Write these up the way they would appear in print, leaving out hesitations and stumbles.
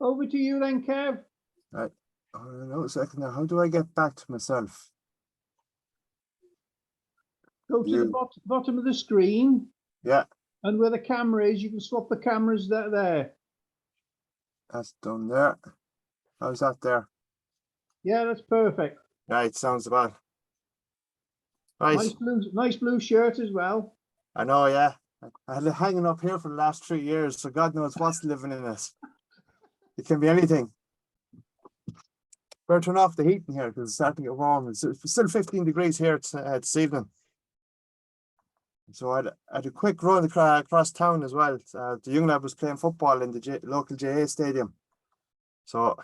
Over to you then, Kev. Right. No, a second now. How do I get back to myself? Go to the bottom of the screen. Yeah. And where the camera is, you can swap the cameras there. That's done there. How's that there? Yeah, that's perfect. Right, sounds about right. Nice blue shirt as well. I know, yeah. I had it hanging up here for the last 3 years, so God knows what's living in it. It can be anything. Better turn off the heating here because it's starting to get warm. It's still 15 degrees here this evening. So I had a quick run across town as well. The young lad was playing football in the local JA stadium. So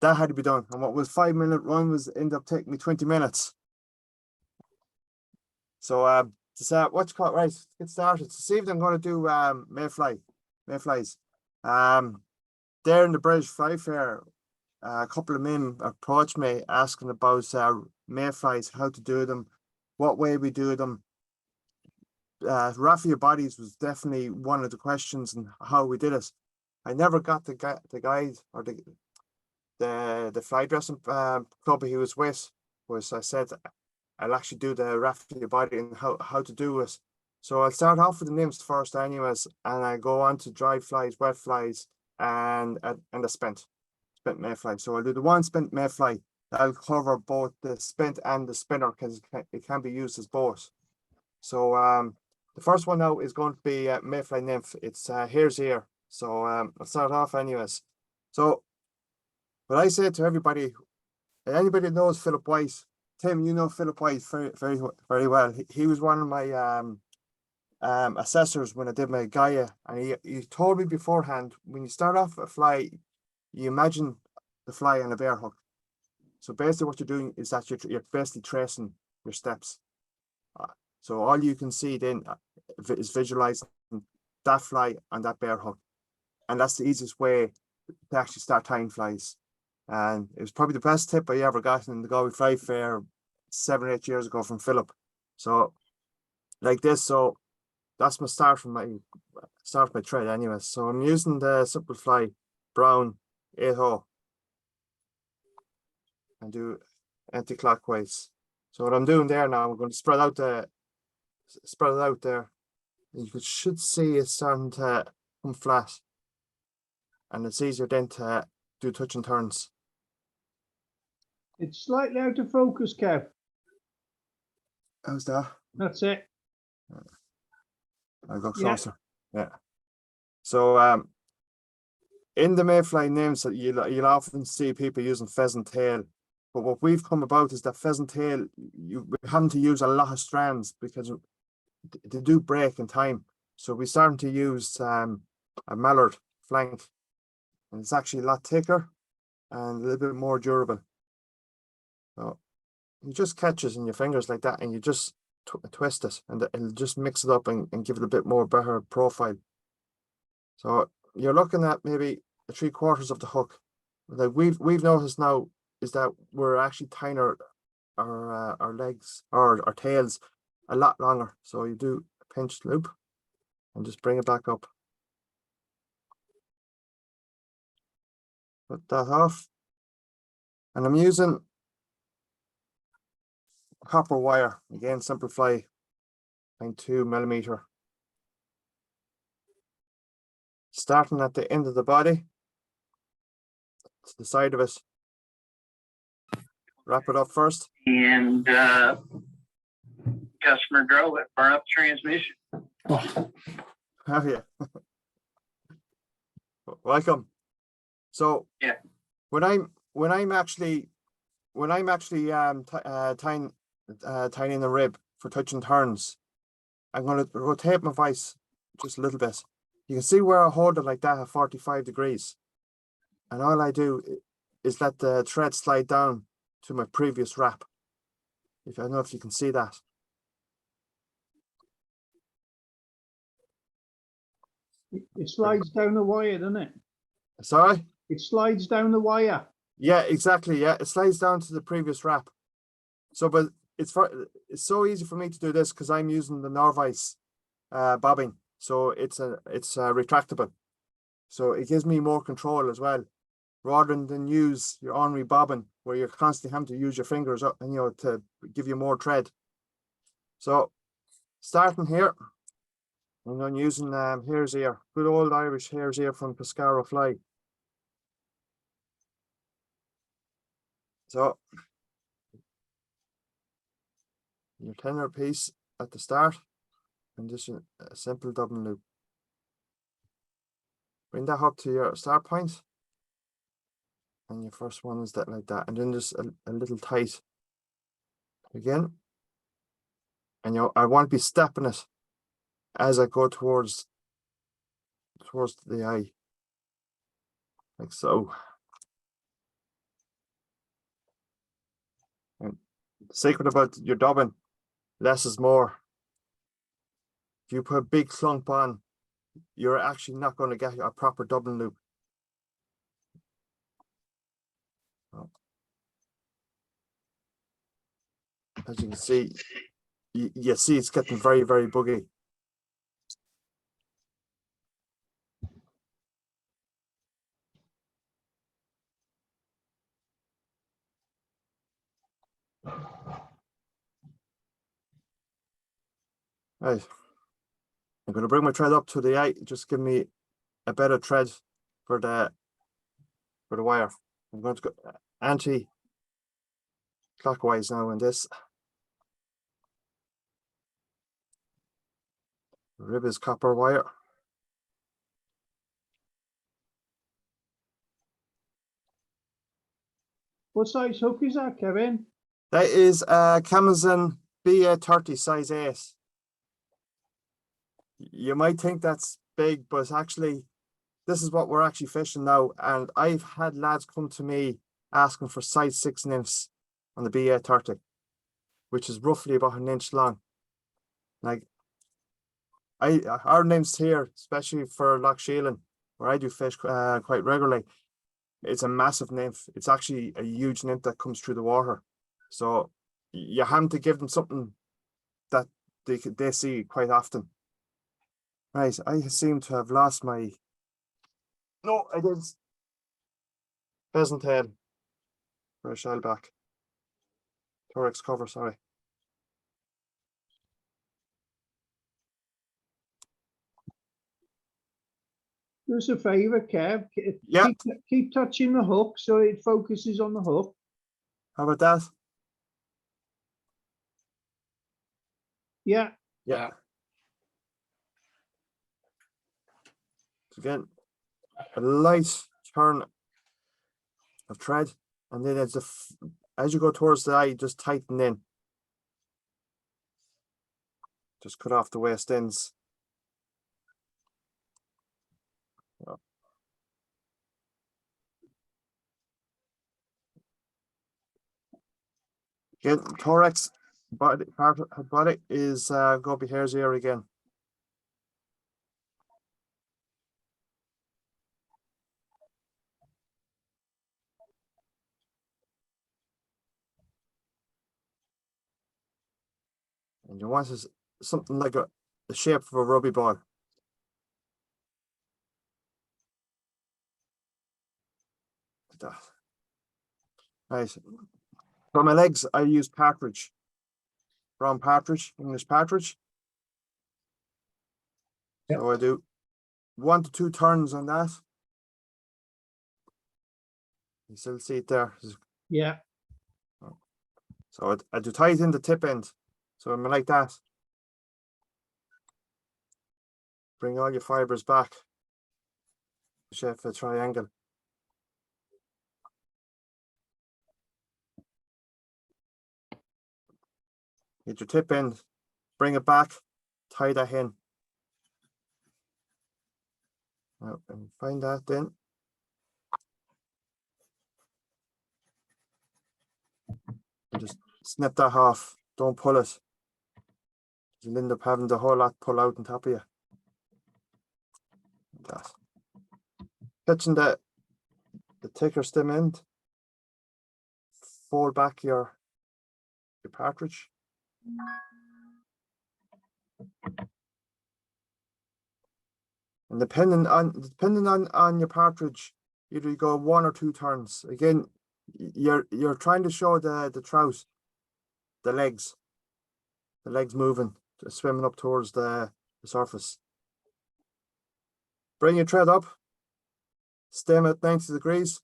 that had to be done. And what was 5-minute run ended up taking me 20 minutes. So what's called right, let's get started. This evening I'm going to do mayflies. There in the British Fly Fair, a couple of men approached me asking about mayflies, how to do them, what way we do them. Raffia bodies was definitely one of the questions and how we did it. I never got the guide or the fly dressing club he was with. I said I'll actually do the Raffia body and how to do it. So I'll start off with the nymphs first anyways, and I go on to dry flies, wet flies, and the spent mayfly. So I'll do the one spent mayfly. That'll cover both the spent and the spinner because it can be used as both. So the first one now is going to be Mayfly Nymph. It's Hare's here. So I'll start off anyways. So what I say to everybody, anybody that knows Philip White, Tim, you know Philip White very well. He was one of my assessors when I did my Gaia, and he told me beforehand, when you start off a fly, you imagine the fly on a bear hook. So basically what you're doing is that you're basically tracing your steps. So all you can see then is visualizing that fly on that bear hook. And that's the easiest way to actually start tying flies. And it was probably the best tip I ever got in the Galway Fly Fair 7 or 8 years ago from Philip. So like this, so that's my start my thread anyway. So I'm using the Simple Fly Brown 8-0 and do anti-clockwise. So what I'm doing there now, I'm going to spread it out there. You should see it starting to come flat, and it's easier then to do touch and turns. It's slightly out of focus, Kev. How's that? That's it. I'll go closer. Yeah. So in the mayfly names that you'll often see people using pheasant tail, but what we've come about is that pheasant tail, we're having to use a lot of strands because they do break in time. So we're starting to use a mallard flank, and it's actually a lot thicker and a little bit more durable. So you just catch it in your fingers like that, and you just twist it, and it'll just mix it up and give it a bit more better profile. So you're looking at maybe 3/4 of the hook. Like we've noticed now is that we're actually tying our legs or our tails a lot longer. So you do a pinched loop and just bring it back up. Put that off. And I'm using copper wire, again, Simple Fly 0.2mm. Starting at the end of the body, to the side of it. Wrap it up first. And customer drove it, burn up transmission. Oh yeah. Welcome. So yeah, when I'm actually tying in the rib for touch and turns, I'm going to rotate my vise just a little bit. You can see where I hold it like that at 45 degrees, and all I do is let the thread slide down to my previous wrap. I don't know if you can see that. It slides down the wire, doesn't it? Sorry? It slides down the wire. Yeah, exactly. Yeah, it slides down to the previous wrap. So, but it's so easy for me to do this because I'm using the Norvise bobbing. So it's retractable. So it gives me more control as well, rather than use your ornery bobbin where you're constantly having to use your fingers up and to give you more tread. So starting here, I'm using hare's ear, good old Irish hare's ear from Pescara Fly. So your tenor piece at the start, and just a simple double loop. Bring that up to your start point, and your first one is that like that, and then just a little tight again. And I won't be stepping it as I go towards the eye, like so. And the secret about your dubbing, less is more. If you put a big clump on, you're actually not going to get a proper dubbing loop. As you can see, you see it's getting very, very buggy. Right. I'm going to bring my thread up to the eye, just give me a better thread for the wire. I'm going to go anti-clockwise now in this. The rib is copper wire. What size hook is that, Kevin? That is a Kamasan B830 size 8. You might think that's big, but actually, this is what we're actually fishing now. And I've had lads come to me asking for size 6 nymphs on the B830, which is roughly about an inch long. Like, our nymphs here, especially for Loch Sheelin, where I do fish quite regularly, it's a massive nymph. It's actually a huge nymph that comes through the water. So you have to give them something that they see quite often. Right, I seem to have lost my... No, I did. Pheasant tail for a shellback. Thorax cover, sorry. Do us a favour, Kev. Yeah. Keep touching the hook so it focuses on the hook. How about that? Yeah. Yeah. So again, a light turn of thread, and then as you go towards the eye, just tighten in. Just cut off the waist ends. Again, thorax body is going to be hare's ear again. And you want something like the shape of a rugby ball. Like that. Right. For my legs, I use partridge. Brown partridge, English partridge. Yep. So I do 1 to 2 turns on that. You still see it there. Yeah. So I do tight in the tip end. So I'm like that. Bring all your fibers back. Shape a triangle. Get your tip end, bring it back, tie that in. Now, and find that then. And just snip that off. Don't pull it. You'll end up having the whole lot pull out on top of you. Like that. Catching the thicker stem end. Fold back your partridge. And depending on your partridge, either you go 1 or 2 turns. Again, you're trying to show the trout, the legs moving, swimming up towards the surface. Bring your thread up, stem at 90 degrees,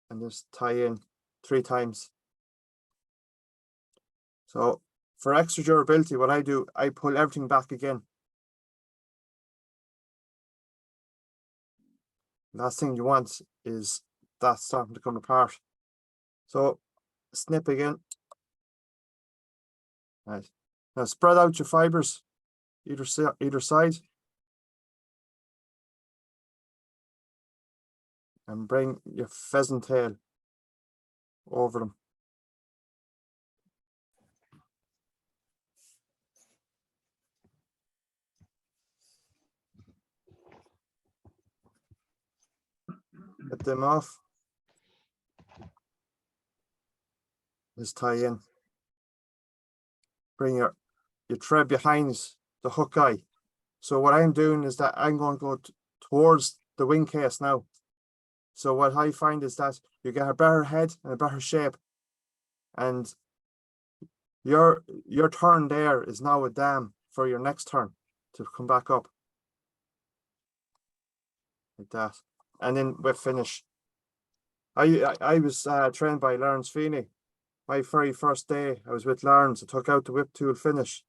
and just tie in 3 times. So for extra durability, what I do, I pull everything back again. Last thing you want is that starting to come apart. So snip again. Right. Now spread out your fibers either side. And bring your pheasant tail over them. Get them off. Just tie in. Bring your thread behind the hook eye. So what I'm doing is that I'm going to go towards the wing case now. So what I find is that you get a better head and a better shape. And your turn there is now a dam for your next turn to come back up. Like that. And then we finish. I was trained by Lawrence Feeney. My very first day I was with Lawrence, I took out the whip tool finish.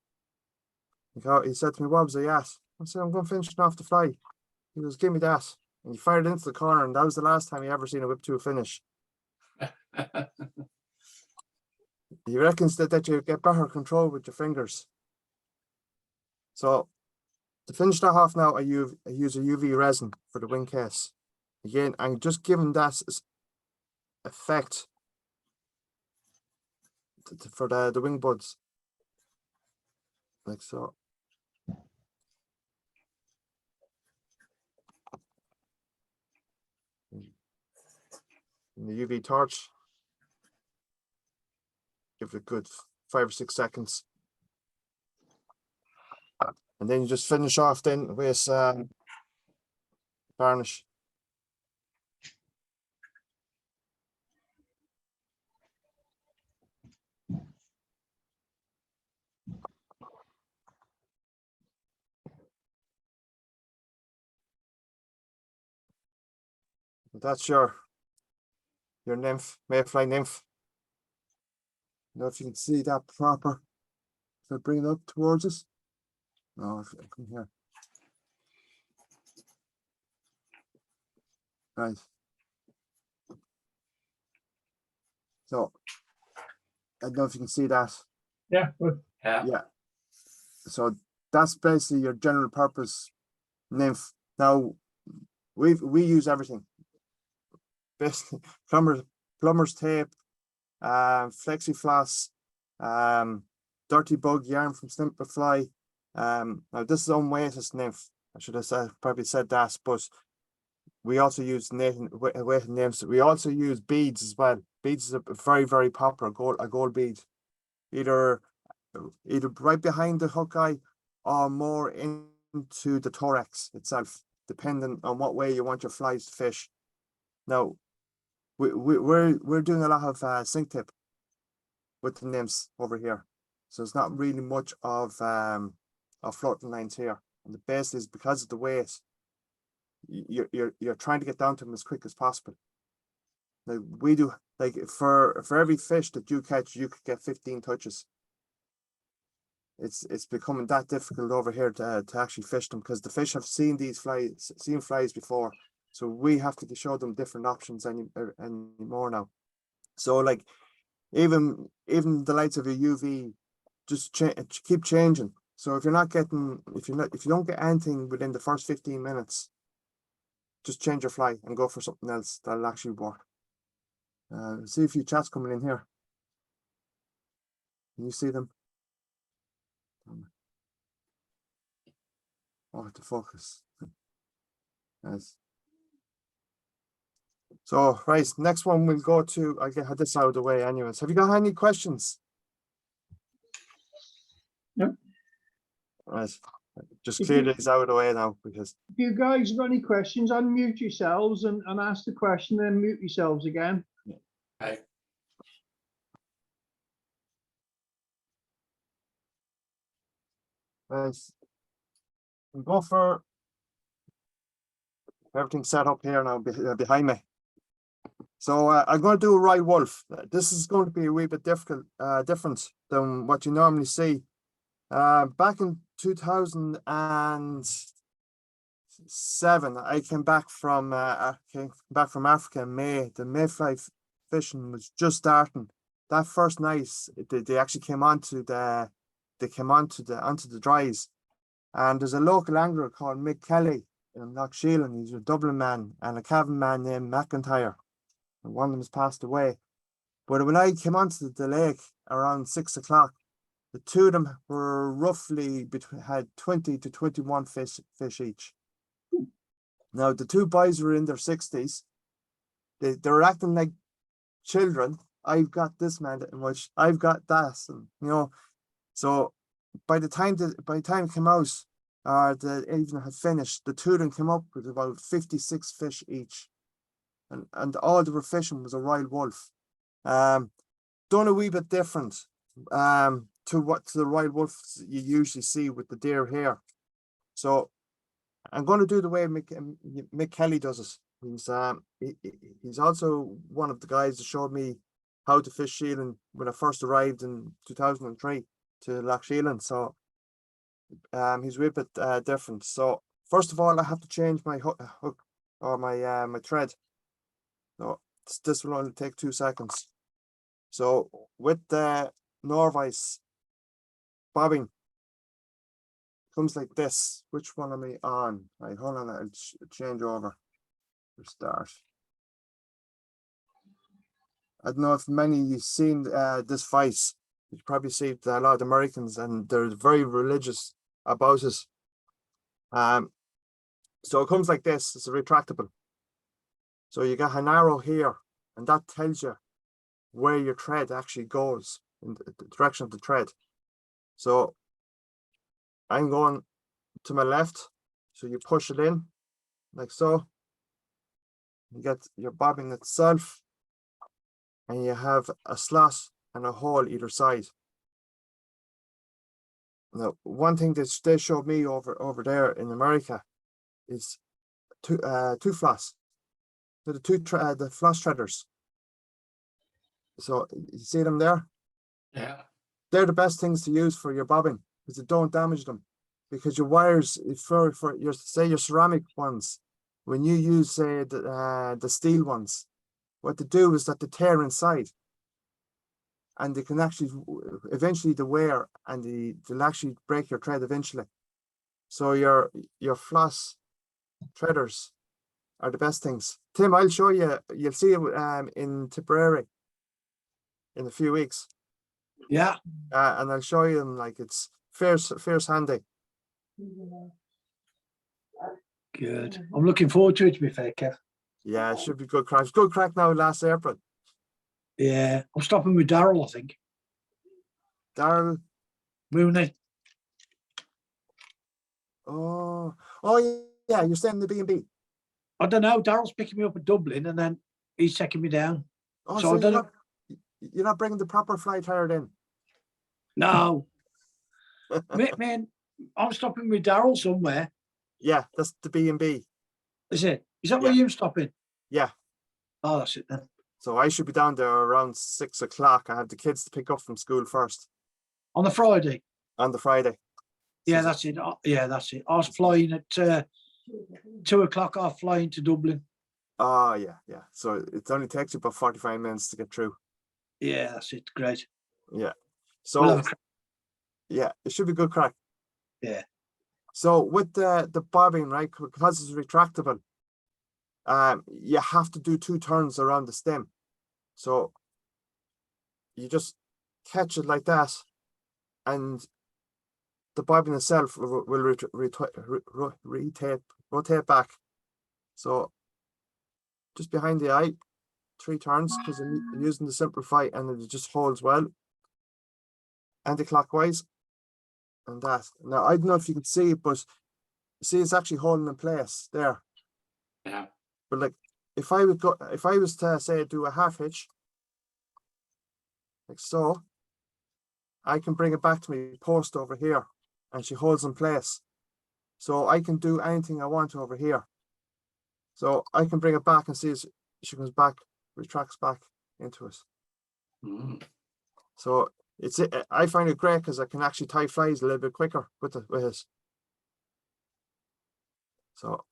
He said to me, "What was I at?" I said, "I'm going finishing off the fly." He goes, "Give me that." And he fired into the corner, and that was the last time he ever seen a whip tool finish. He reckons that you get better control with your fingers. So to finish that off now, I use a UV resin for the wing case. Again, I'm just giving that effect for the wing buds, like so. In the UV torch, give it a good 5 or 6 seconds, and then you just finish off then with varnish. That's your nymph, mayfly nymph. I don't know if you can see that proper. So bring it up towards us. No, if I come here. Right. So I don't know if you can see that. Yeah, good. Yeah. So that's basically your general purpose nymph. Now we use everything. Basically, plumber's tape, flexi floss, dirty bug yarn from Simplify. Now this is unweighted nymph. I should have probably said that, but we also use weighted nymphs. We also use beads as well. Beads is a very, very popular a gold bead, either right behind the hook eye or more into the thorax itself, depending on what way you want your flies to fish. Now, we're doing a lot of sink tip with the nymphs over here, so it's not really much of floating lines here. And the base is because of the weight. You're trying to get down to them as quick as possible. Like we do, like for every fish that you catch, you could get 15 touches. It's becoming that difficult over here to actually fish them, because the fish have seen flies before. So we have to show them different options anymore now. So like even the lights of a UV, just keep changing. So if you don't get anything within the first 15 minutes, just change your fly and go for something else that'll actually work. See a few chats coming in here. Can you see them? Oh, to focus. Yes. So, right, next one we'll go to, I get this out of the way anyways. Have you got any questions? No. Right. just If clear you- these out of the way now because If you guys have got any questions, unmute yourselves and ask the question, then mute yourselves again. Okay. we'll go for everything set up here now behind me. So I'm going to do a right Wulff. This is going to be a wee bit different than what you normally see. Back in 2007, I came back from Africa in May. The mayfly fishing was just starting. That first night, they actually came onto the dries, and there's a local angler called Mick in Loch Sheelin. He's a Dublin man and a Cavan man named McIntyre. And one of them has passed away. But when I came onto the lake around 6 o'clock, the two of them were roughly had 20 to 21 fish each. Now the two boys were in their 60s. They were acting like children. I've got this, man, which I've got that, and so by the time it came out, the evening had finished, the two of them came up with about 56 fish each, and all they were fishing was a Royal Wulff. Done a wee bit different to the Royal Wulffs you usually see with the deer here. So I'm going to do the way Mick Kelly does it. He's also one of the guys that showed me how to fish Sheelin when I first arrived in 2003 to Loch Sheelin. So he's a wee bit different. So first of all, I have to change my hook or my thread. So this will only take 2 seconds. So with the Norvice bobbing, comes like this. Which one am I on? Right, hold on, I'll change over. Start. I don't know if many of you've seen this vice. You've probably seen a lot of Americans, and they're very religious about it. So it comes like this. It's a retractable. So you got an arrow here, and that tells you where your thread actually goes in the direction of the thread. So I'm going to my left. So you push it in like so. You get your bobbin itself, and you have a slot and a hole either side. Now, one thing that they showed me over there in America is two floss. So the floss threaders. So you see them there? Yeah. They're the best things to use for your bobbin because they don't damage them. Because your wires for your ceramic ones, when you use the steel ones, what they do is that they tear inside, and they can actually eventually the wear, and they'll actually break your thread eventually. So your floss threaders are the best things. Tim, I'll show you. You'll see it in Tipperary in a few weeks. Yeah. And I'll show you them. Like, it's fierce handy. Good. I'm looking forward to it, to be fair, Kev. Yeah, it should be good crack. Good crack now last April. Yeah. I'm stopping with Daryl, I think. Darryl. Mooney. Oh, yeah, you're staying in the B&B. I don't know. Daryl's picking me up at Dublin, and then he's taking me down. Oh, So I don't know. You're not bringing the proper fly tired in. No. Man, I'm stopping with Daryl somewhere. Yeah, that's the B&B. Is it? Is that where Yeah. you're stopping? Yeah. Oh, that's it then. So I should be down there around 6 o'clock. I have the kids to pick up from school first On the Friday. on the Friday. Yeah, So- that's it. Yeah, that's it. I was flying at 2 o'clock. I'm flying to Dublin. Oh, yeah. So it only takes you about 45 minutes to get through. Yeah, that's it. Great. Yeah. So We'll have a crack. yeah, it should be good crack. Yeah. So with the bobbing, right, because it's retractable, you have to do 2 turns around the stem. So you just catch it like that, and the bobbin itself will rotate back. So just behind the eye, 3 turns, because I'm using the simplify, and it just holds well. Anti-clockwise. and that. Now I don't know if you can see it, but see it's actually holding in place there. Yeah. But like if I was to say do a half hitch, like so, I can bring it back to my post over here and she holds in place. So I can do anything I want over here. So I can bring it back and see as she comes back, retracts back into it. Mm. So I find it great because I can actually tie flies a little bit quicker with it. So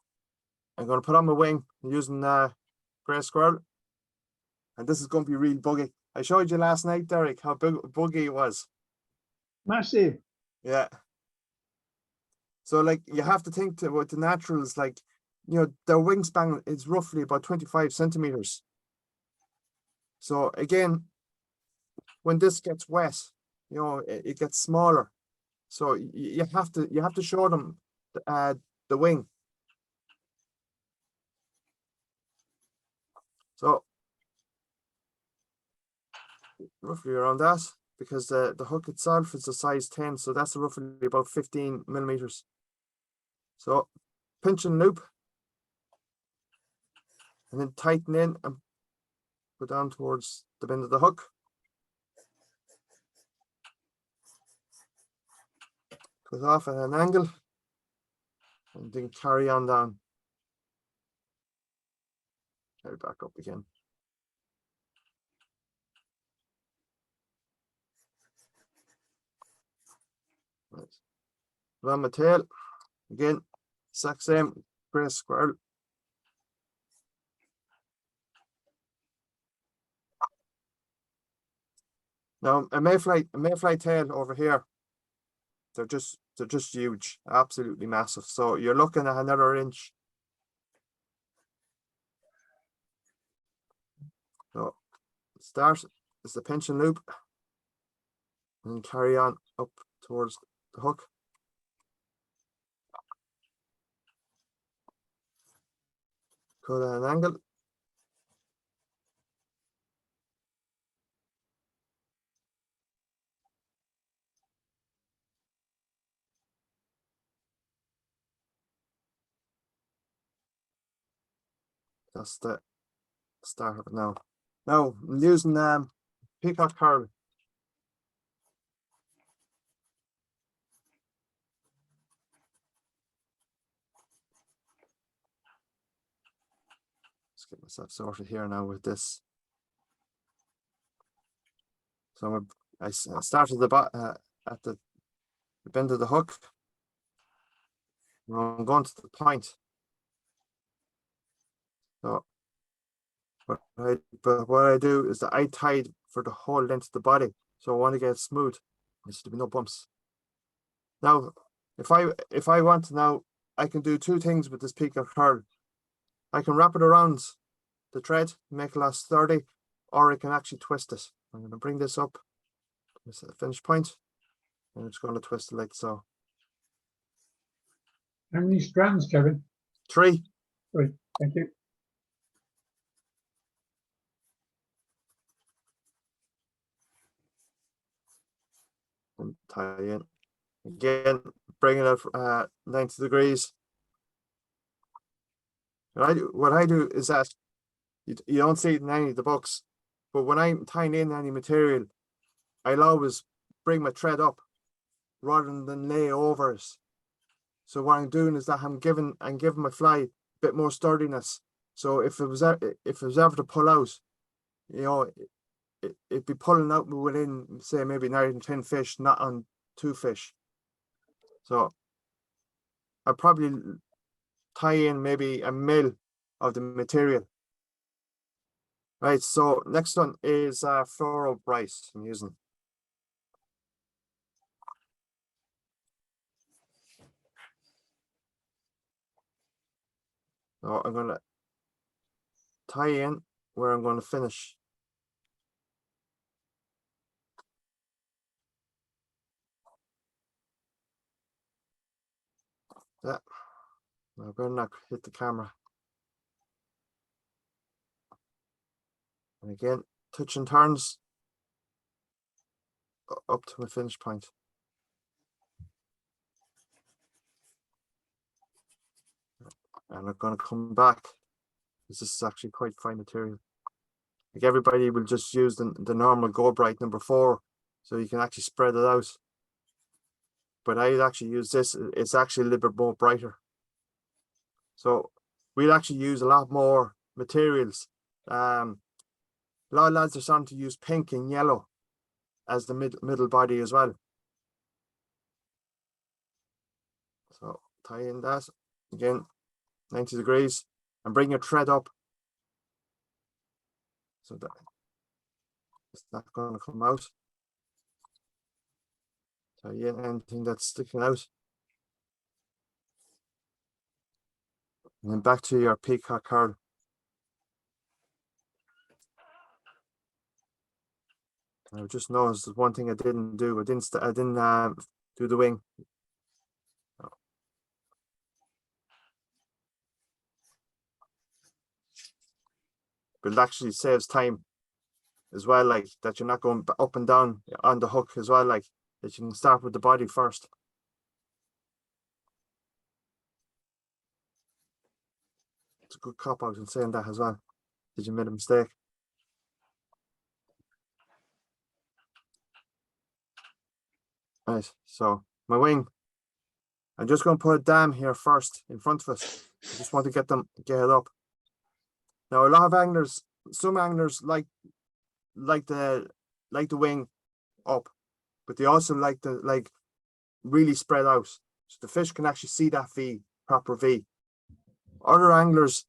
I'm going to put on my wing using grey squirrel, and this is going to be real buggy. I showed you last night, Derek, how buggy it was. Massive. Yeah. So like you have to think to what the naturals, like, you know, their wingspan is roughly about 25 centimeters. So again, when this gets wet, you know, it gets smaller. So you have to show them the wing. So roughly around that, because the hook itself is a size 10, so that's roughly about 15 millimeters. So pinch and loop, and then tighten in and go down towards the bend of the hook. Cut off at an angle, and then carry on down. Carry back up again. Right. Put on my tail again, exact same grey squirrel. Now a mayfly tail over here, they're just huge, absolutely massive. So you're looking at another inch. So start is the pinch and loop, and carry on up towards the hook. Cut at an angle. That's the start of it now. Now I'm using peacock curl. Let's get myself sorted here now with this. So I started at the bend of the hook. I'm going to the point. So what I do is that I tied for the whole length of the body. So I want to get it smooth. There should be no bumps. Now, if I want to now, I can do two things with this peacock curl. I can wrap it around the thread, make it last 30, or I can actually twist it. I'm going to bring this up. This is the finish point. And I'm just going to twist it like so. How many strands, Kevin? 3. Three. Thank you. And tie in. Again, bring it at 90 degrees. What I do is that you don't see it in any of the books, but when I'm tying in any material, I'll always bring my thread up rather than lay over it. So what I'm doing is that I'm giving my fly a bit more sturdiness. So if it was ever to pull out, you know, it'd be pulling out within, say, maybe 9 and 10 fish, not on 2 fish. So I'd probably tie in maybe a mil of the material. Right, so next one is fluoro bright I'm using. So I'm gonna tie in where I'm gonna finish. Yeah, I better not hit the camera. And again, touch and turns up to my finish point. And I'm going to come back. This is actually quite fine material. Like everybody will just use the normal Go Bright number 4, so you can actually spread it out. But I'd actually use this. It's actually a little bit more brighter. So we'll actually use a lot more materials. A lot of lads are starting to use pink and yellow as the middle body as well. So tie in that again, 90 degrees, and bring your thread up. So that it's not going to come out. Tie in anything that's sticking out. And then back to your peacock curl. I just noticed there's one thing I didn't do. I didn't do the wing. But it actually saves time as well, like that you're not going up and down on the hook as well, like that you can start with the body first. It's a good cop out in saying that as well. Did you make a mistake? Right, so my wing, I'm just going to put a dam here first in front of it. I just want to get it up. Now a lot of anglers, some anglers like the wing up, but they also like the really spread out, so the fish can actually see that V, proper V. Other anglers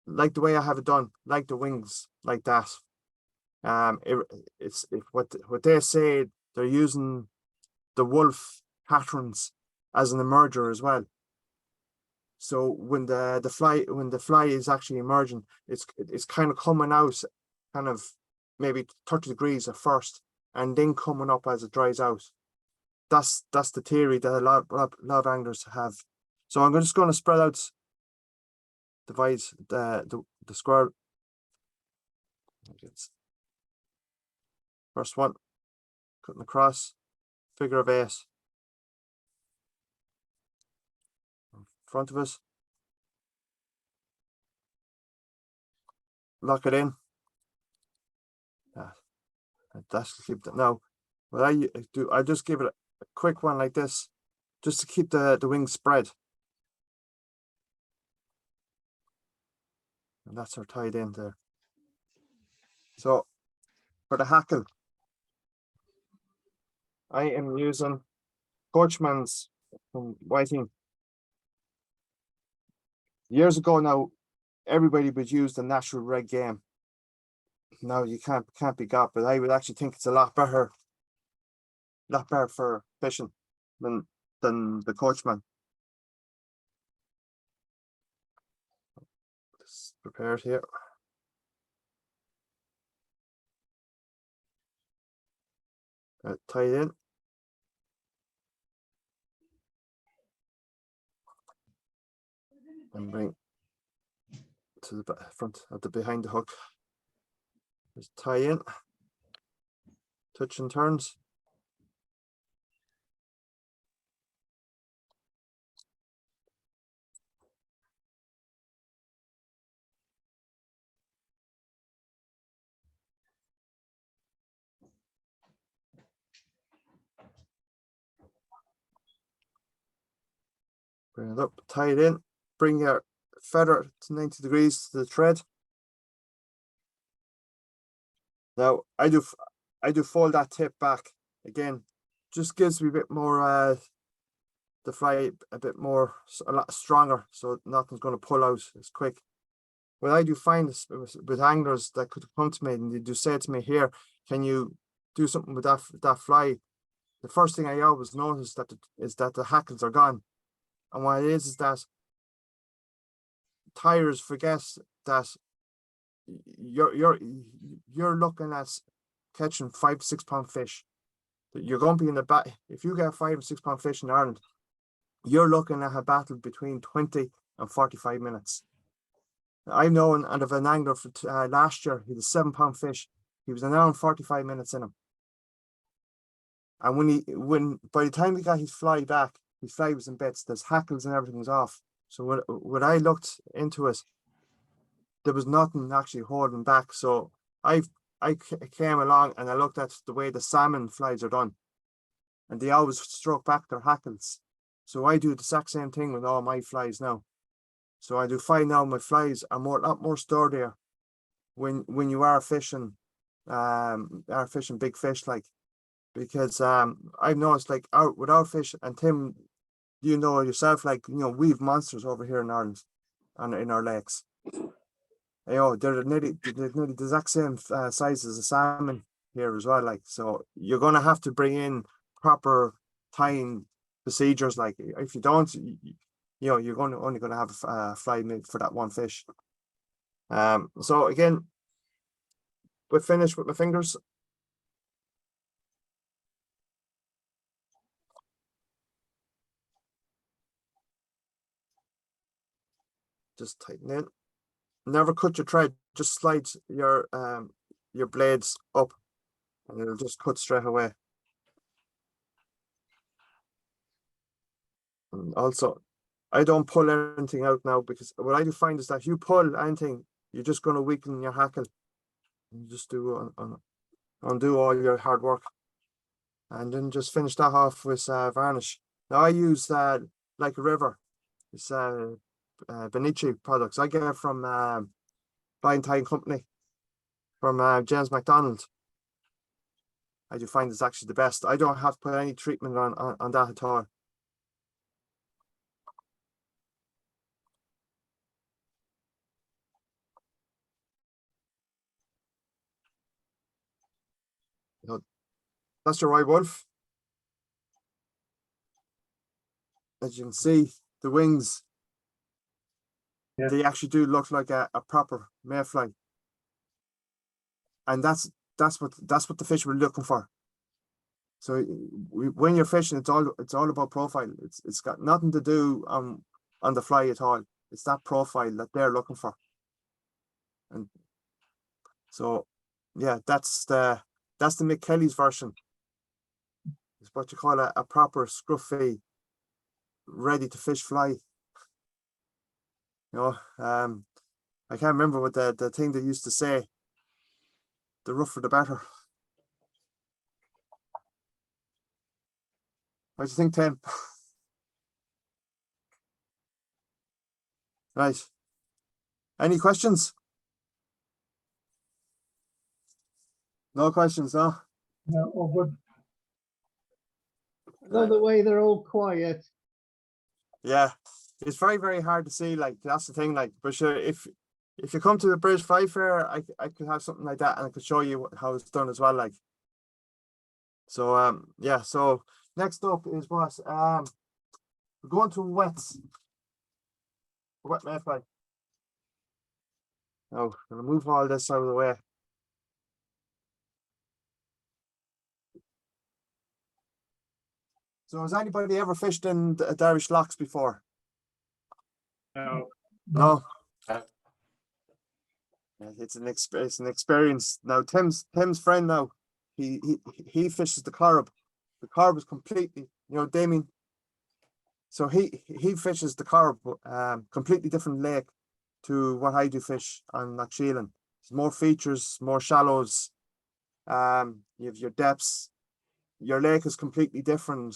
like the way I have it done, like the wings like that. It's what they say, they're using the Wulff patterns as an emerger as well. So when the fly is actually emerging, it's kind of coming out kind of maybe 30 degrees at first, and then coming up as it dries out. That's the theory that a lot of anglers have. So I'm just going to spread out the square. First one, cutting across, figure of 8. In front of us. Lock it in. That's to keep that. Now, what I do, I just give it a quick one like this, just to keep the wings spread. And that's her tied in there. So for the hackle, I am using Coachman's from Whiting. Years ago now, everybody would use the natural red game. Now you can't be got, but I would actually think it's a lot better for fishing than the Coachman. Just prepared here. Tie it in. And bring to the front of the behind the hook. Just tie in, touch and turns. Bring it up, tie it in, bring your feather to 90 degrees to the thread. Now I do fold that tip back again, just gives me a bit more the fly a lot stronger, so nothing's going to pull out as quick. What I do find is with anglers that could come to me and they do say to me, here, can you do something with that fly? The first thing I always notice is that the hackles are gone. And what it is that tyers forget that you're looking at catching 5 to 6 pound fish. You're going to be in the back. If you get 5 or 6 pound fish in Ireland, you're looking at a battle between 20 and 45 minutes. I know and of an angler for last year, he was 7 pound fish. He was an hour and 45 minutes in him. And when by the time he got his fly back, his fly was in bits, there's hackles and everything was off. So when I looked into it, there was nothing actually holding back. So I came along and I looked at the way the salmon flies are done, and they always stroke back their hackles. So I do the exact same thing with all my flies now. So I do find now my flies are a lot more sturdier when you are fishing big fish, like, because I've noticed, like, with our fish, and Tim, you know yourself, like, we've monsters over here in Ireland and in our lakes. They're nearly the exact same size as a salmon here as well, like, so you're going to have to bring in proper tying procedures. Like, if you don't, you're only going to have a fly made for that one fish. So again, we're finished with my fingers. Just tighten it. Never cut your thread, just slide your blades up and it'll just cut straight away. And also, I don't pull anything out now, because what I do find is that if you pull anything, you're just going to weaken your hackle. You just undo all your hard work, and then just finish that off with varnish. Now I use Like a River. It's Benici products I get from Blind Tying Company, from James McDonald. I do find it's actually the best. I don't have to put any treatment on that at all. That's your right, Wulff. As you can see, the wings, Yeah. they actually do look like a proper mayfly, and that's what the fish we're looking for. So when you're fishing, it's all about profile. It's got nothing to do on the fly at all. It's that profile that they're looking for. And so, yeah, that's the Mick Kelly's version. It's what you call a proper scruffy, ready to fish fly. I can't remember what the thing they used to say. The rougher the better. What do you think, Tim? Right. Any questions? No questions, no? No, all good. I love the way they're all quiet. Yeah, it's very, very hard to see. Like, that's the thing. Like, but sure, if you come to the British Fly Fair, I could have something like that, and I could show you how it's done as well. Like, so yeah. So next up is what we're going to Wet Mayfly. Now, I'm gonna move all this out of the way. So has anybody ever fished in the Irish lochs before? No. No. Uh, It's an experience. Now Tim's friend now, he fishes the Corrib. The Corrib is completely, Damien. So he fishes the Corrib, completely different lake to what I do fish on Loch Sheelin. There's more features, more shallows. You have your depths. Your lake is completely different.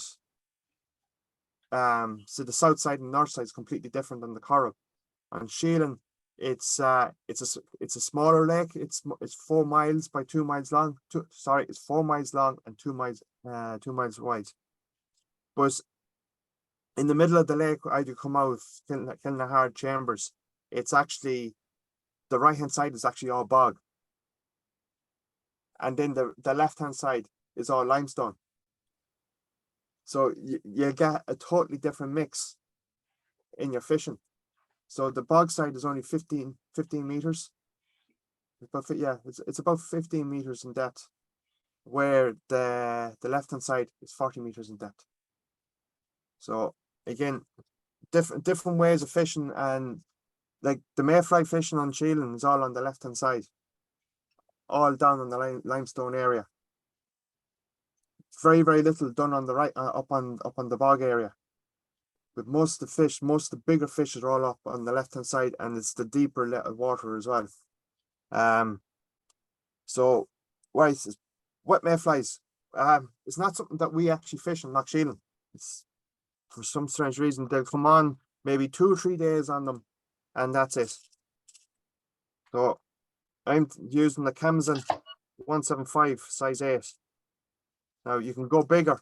So the south side and north side is completely different than the Corrib. On Sheelin, it's a smaller lake. It's 4 miles by 2 miles long. It's 4 miles long and 2 miles 2 miles wide. But in the middle of the lake, I do come out Hare Chambers. It's actually, the right hand side is actually all bog, and then the left hand side is all limestone. So you get a totally different mix in your fishing. So the bog side is only 15 meters. It's about 15 meters in depth, where the left hand side is 40 meters in depth. So again, different ways of fishing, and like the mayfly fishing on Sheelin is all on the left hand side, all down on the limestone area. Very, very little done on the right, up on the bog area. But most of the fish, most of the bigger fish are all up on the left-hand side, and it's the deeper water as well. So, right, wet mayflies. It's not something that we actually fish in Loch Sheelin. It's, for some strange reason, they'll come on maybe 2 or 3 days on them, and that's it. So I'm using the Kamasn B175 size 8. Now you can go bigger.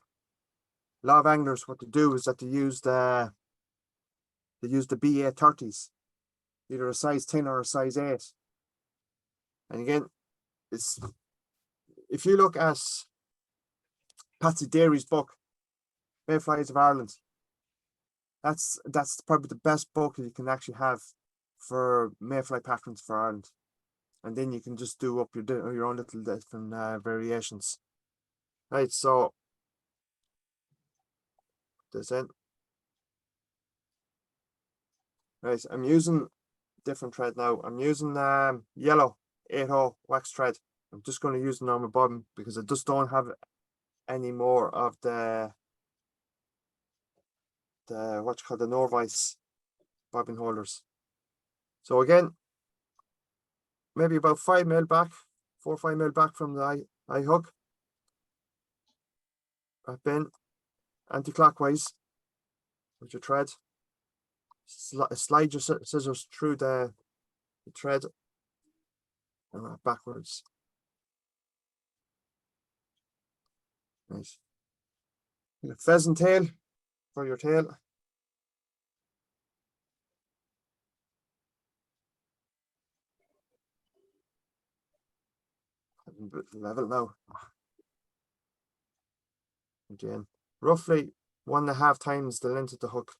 A lot of anglers, what they do is that they use the B830s, either a size 10 or a size 8. And again, it's, if you look at Patsy Dary's book, Mayflies of Ireland, that's probably the best book you can actually have for mayfly patterns for Ireland. And then you can just do up your own little different variations. Right, so this in. Right, I'm using different thread now. I'm using yellow 8/0 wax thread. I'm just going to use the normal bobbin because I just don't have any more of the what you call the Norvice bobbin holders. So again, maybe about 5 mil back, 4 or 5 mil back from the eye hook. I've been anti-clockwise with your thread. Slide your scissors through the thread and backwards. Nice. A pheasant tail for your tail. Level now. Again, roughly 1.5 times the length of the hook.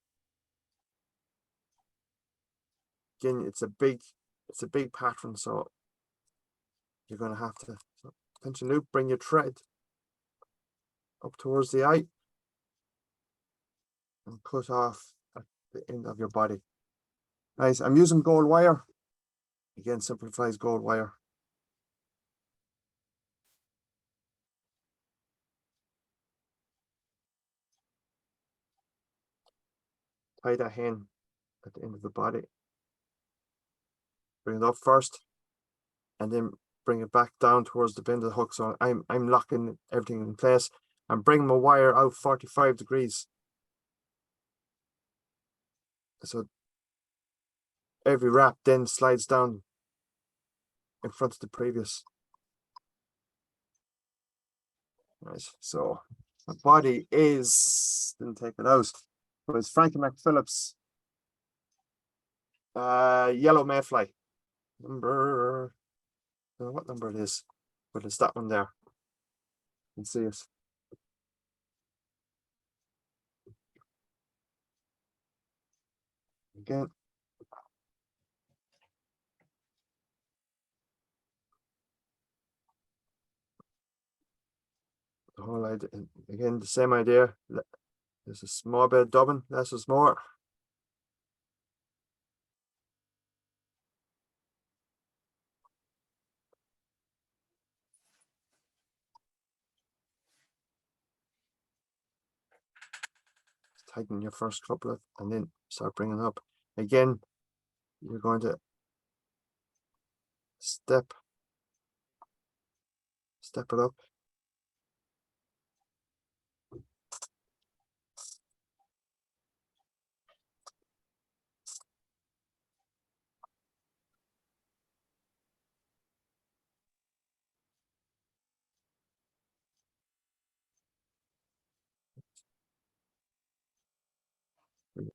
Again, it's a big pattern, so you're going to have to pinch and loop, bring your thread up towards the eye and cut off at the end of your body. Nice. I'm using gold wire. Again, simplifies gold wire. Tie that in at the end of the body. Bring it up first, and then bring it back down towards the bend of the hook. So I'm locking everything in place. I'm bringing my wire out 45 degrees. So every wrap then slides down in front of the previous. Right, so my body is, didn't take it out, but it's Frankie McPhillips yellow mayfly. Number, I don't know what number it is, but it's that one there. You can see it. Again. The whole idea, again, the same idea. There's a small bit of dubbing, less is more. Tighten your first couplet and then start bringing up. Again, you're going to step it up.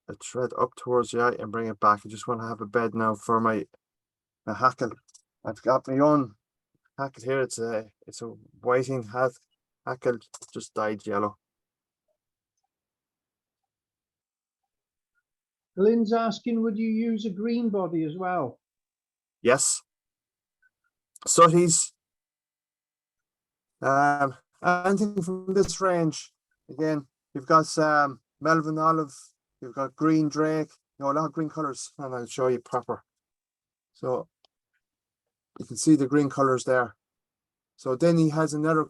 A thread up towards the eye and bring it back. I just want to have a bed now for my hackle. I've got my own hackle here. It's a whiting hackle, just dyed yellow. Lynn's asking, would you use a green body as well? Yes. Sooties. Anything from this range. Again, you've got Melvin Olive, you've got green Drake, you know, a lot of green colors, and I'll show you proper. So you can see the green colors there. So then he has another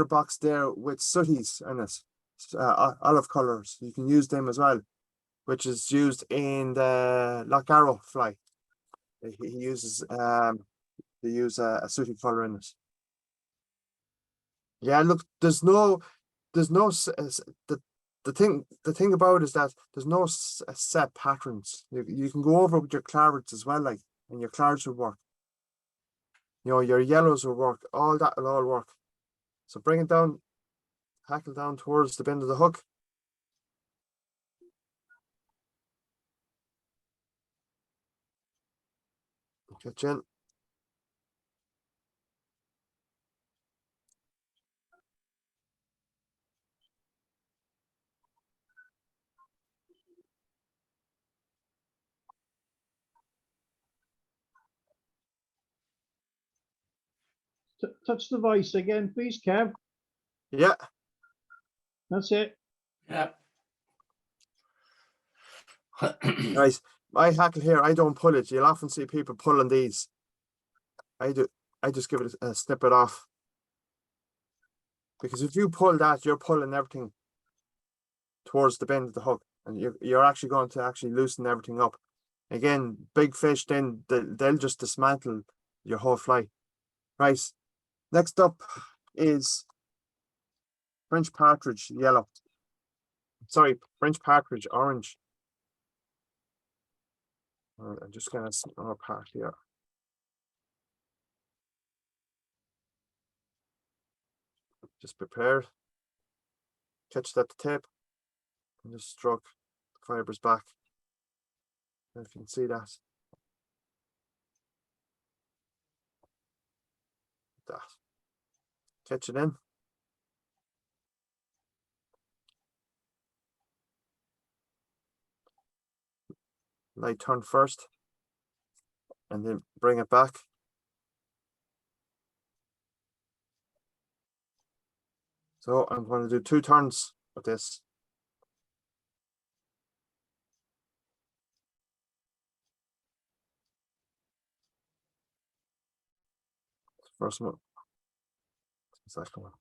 box there with sooties in it. olive colors. You can use them as well, which is used in the Loch fly. He uses they use a sooty color in it. Yeah, look, there's no the thing about it is that there's no set patterns. You can go over with your clarets as well, like, and your clarets will work. You know, your yellows will work. All that will all work. So bring it down, hackle down towards the bend of the hook. Catch in. Touch the voice again, please, Kev. Yeah. That's it. Yeah. Right. My hackle here, I don't pull it. You'll often see people pulling these. I do. I just give it a snippet off. Because if you pull that, you're pulling everything towards the bend of the hook, and you're actually going to actually loosen everything up. Again, big fish, then they'll just dismantle your whole fly. Right. Next up is French partridge yellow. Sorry, French partridge orange. I'm just gonna snip apart here. Just prepare. Catch that tip and just stroke the fibers back. If you can see that. That. Catch it in. Light turn first. And then bring it back. So I'm going to do 2 turns of this. First one. Second one.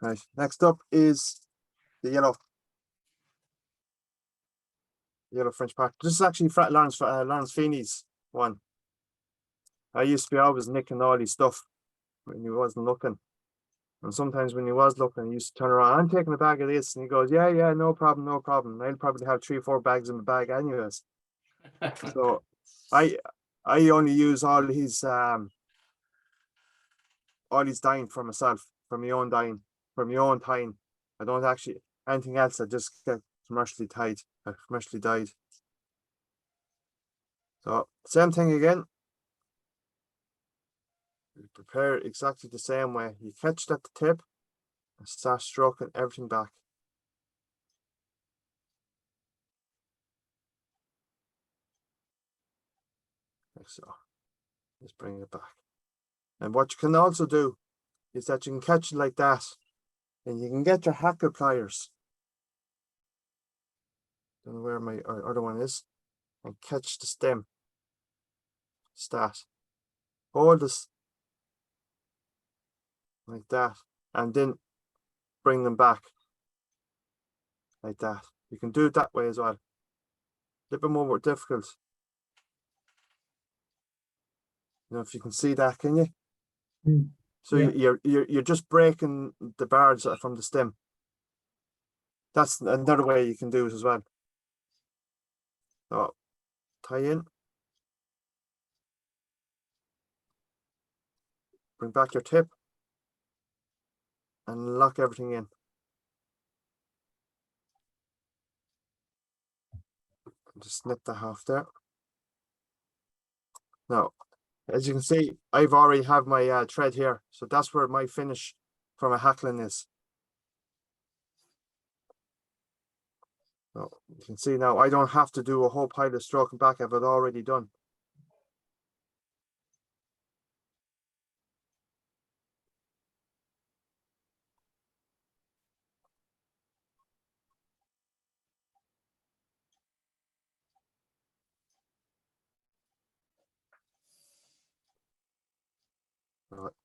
Right. Next up is the yellow French partridge. This is actually Lawrence Feeney's one. I used to be always nicking all his stuff when he wasn't looking. And sometimes when he was looking, he used to turn around, I'm taking a bag of this. And he goes, yeah, no problem, no problem. I'll probably have 3 or 4 bags in the bag anyways. So I only use all his dyeing for myself, for my own dyeing, for my own tying. I don't actually anything else. I just get commercially dyed. So same thing again. You prepare exactly the same way. You catch that tip and start stroking everything back. Like so. Just bring it back. And what you can also do is that you can catch it like that, and you can get your hackle pliers. Don't know where my other one is. And catch the stem. Start. Hold this like that, and then bring them back like that. You can do it that way as well. A little bit more difficult. You know, if you can see that, can you? Mm. So Yeah. you're just breaking the bars from the stem. That's another way you can do it as well. So tie in. Bring back your tip. And lock everything in. Just snip the half there. Now, as you can see, I've already have my thread here. So that's where my finish for my hackling is. So you can see now I don't have to do a whole pile of stroking back. I've it already done.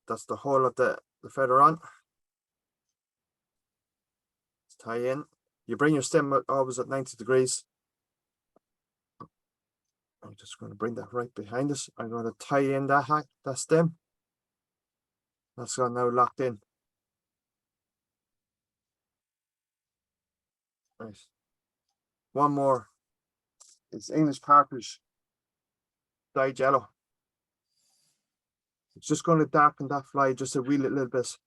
That's the whole of the feather on. Let's tie in. You bring your stem always at 90 degrees. I'm just going to bring that right behind us. I'm going to tie in that stem. That's got now locked in. Right. One more. It's English partridge dyed yellow. It's just going to darken that fly just a wee little bit.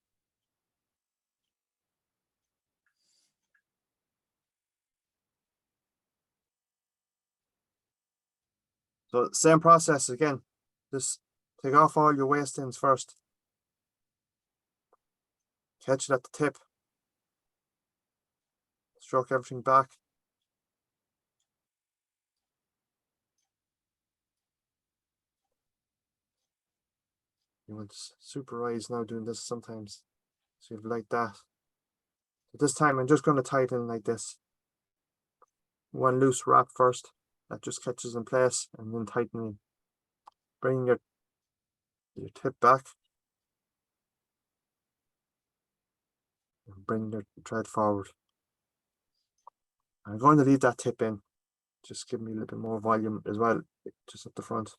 So same process again. Just take off all your waste ends first. Catch it at the tip. Stroke everything back. You want super eyes now doing this sometimes. So you'd like that. But this time I'm just going to tie it in like this. One loose wrap first. That just catches in place and then tighten in. Bring your tip back. And bring your thread forward. I'm going to leave that tip in. Just give me a little bit more volume as well, just at the front.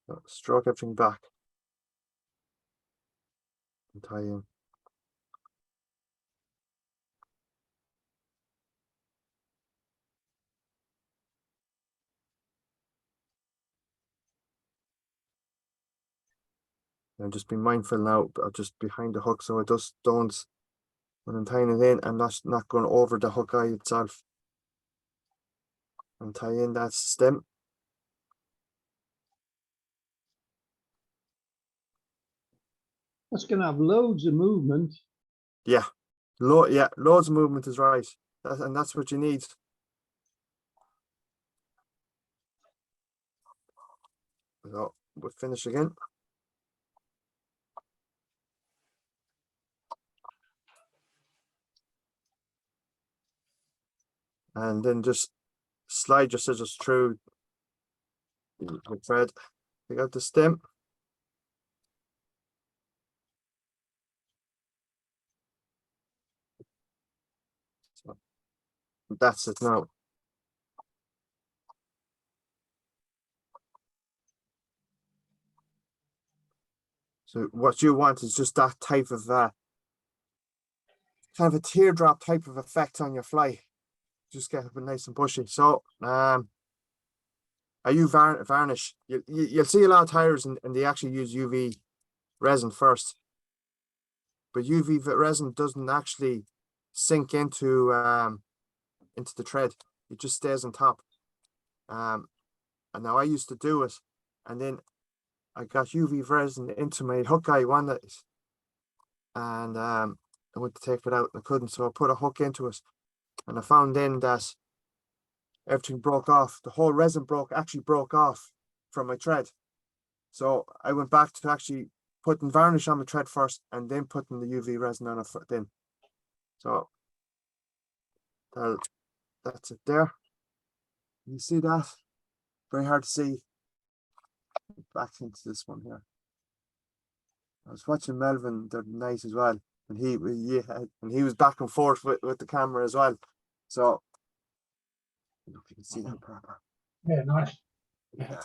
So stroke everything back. And tie in. And just be mindful now, just behind the hook, so it just don't, when I'm tying it in, I'm not going over the hook eye itself. And tie in that stem. That's going to have loads of movement. Yeah, loads of movement is right. And that's what you need. So we'll finish again. And then just slide your scissors through the thread. Take out the stem. So that's it now. So what you want is just that type of kind of a teardrop type of effect on your fly. Just get it nice and bushy. So I use varnish. You'll see a lot of tires and they actually use UV resin first. But UV resin doesn't actually sink into the thread. It just stays on top. And now I used to do it, and then I got UV resin into my hook eye one night, and I went to take it out and I couldn't, so I put a hook into it, and I found then that everything broke off. The whole resin actually broke off from my thread. So I went back to actually putting varnish on my thread first, and then putting the UV resin on it then. So that's it there. You see that? Very hard to see. Back into this one here. I was watching Melvin the other night as well, and he was back and forth with the camera as well. So I don't know if you can see that proper. Yeah, nice. Yeah.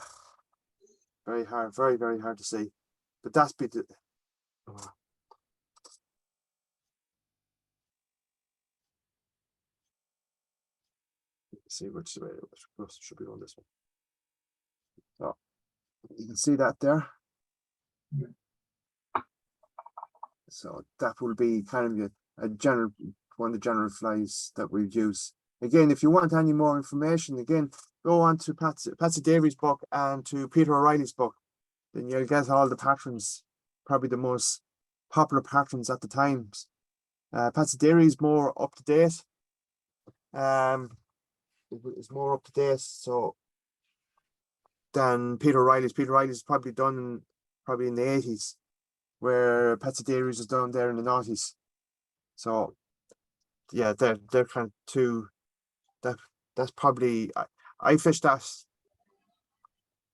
Very hard, very, very hard to see. But that's been the see which way should be on this one. So you can see that there. Yeah. So that will be kind of a general one of the general flies that we use. Again, if you want any more information, again, go on to Patsy Davies' book and to Peter O'Reilly's book. Then you'll get all the patterns, probably the most popular patterns at the times. Patsy Davies more up to date. It's more up to date, so than Peter O'Reilly's. Peter O'Reilly's probably done probably in the 80s, where Patsy Davies is done there in the 90s. So yeah, they're kind of two. That's probably I fished that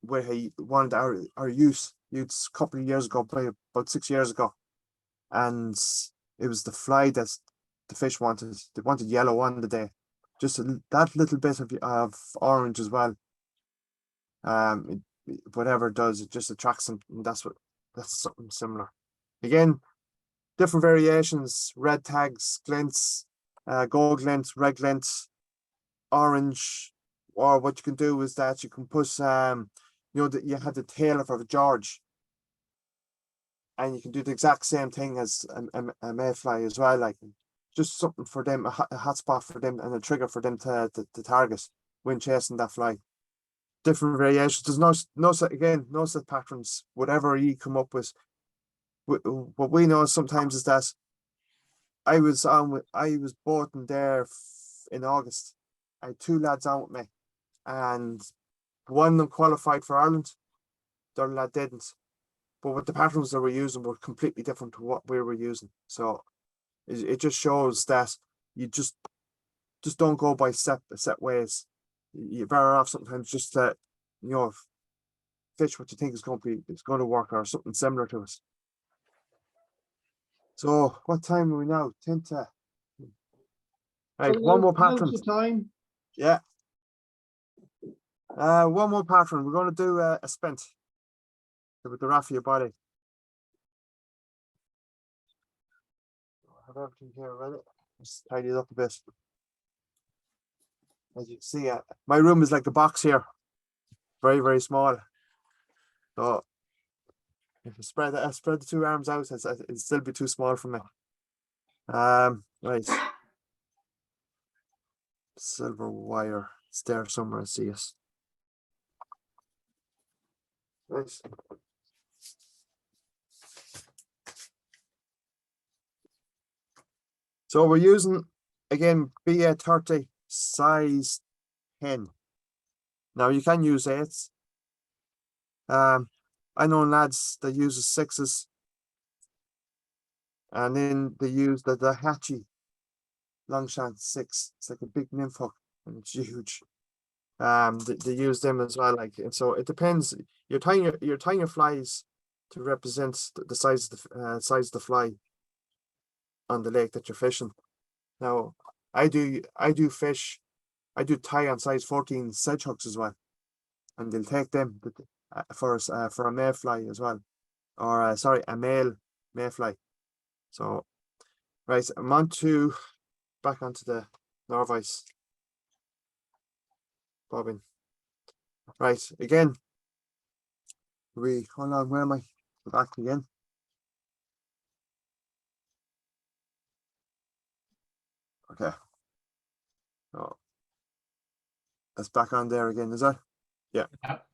where he wanted our use youths a couple of years ago, probably about 6 years ago, and it was the fly that the fish wanted. They wanted yellow on the day, just that little bit of orange as well. Whatever it does, it just attracts them, and that's something similar. Again, different variations: red tags, glints, gold glint, red glint, orange. Or what you can do is that you can put that you have the tail of a George, and you can do the exact same thing as a mayfly as well, like just something for them, a hot spot for them, and a trigger for them to target when chasing that fly. Different variations. There's no set patterns. Whatever you come up with. What we know sometimes is that I was boating there in August. I had 2 lads on with me, and one of them qualified for Ireland. The other lad didn't. But what the patterns that we're using were completely different to what we were using. So it just shows that you just don't go by set ways. You're better off sometimes just to, fish what you think is going to work, or something similar to it. So what time are we now? 10 to. Right, one more pattern. Loads of time. Yeah. One more pattern. We're going to do a spent with the Raffia body. I have everything here ready. Just tidy it up a bit. As you can see, my room is like a box here, very, very small. So if I spread the 2 arms out, it'd still be too small for me. Right. Silver wire. It's there somewhere. I see it. Right. So we're using, again, B830 size 10. Now you can use 8s. I know lads that uses 6s, and then they use the Hatchie long shank 6. It's like a big nymph hook, and it's huge. They use them as well, like, and so it depends. You're tying your flies to represent the size of the fly on the lake that you're fishing. Now I do tie on size 14 sedge hooks as well, and they'll take them for a mayfly as well, or sorry, a male mayfly. So right, I'm back onto the Norvice bobbin. Right, again, hold on, where am I? Go back again. Okay. Oh, that's back on there again, is that? Yeah. Yep.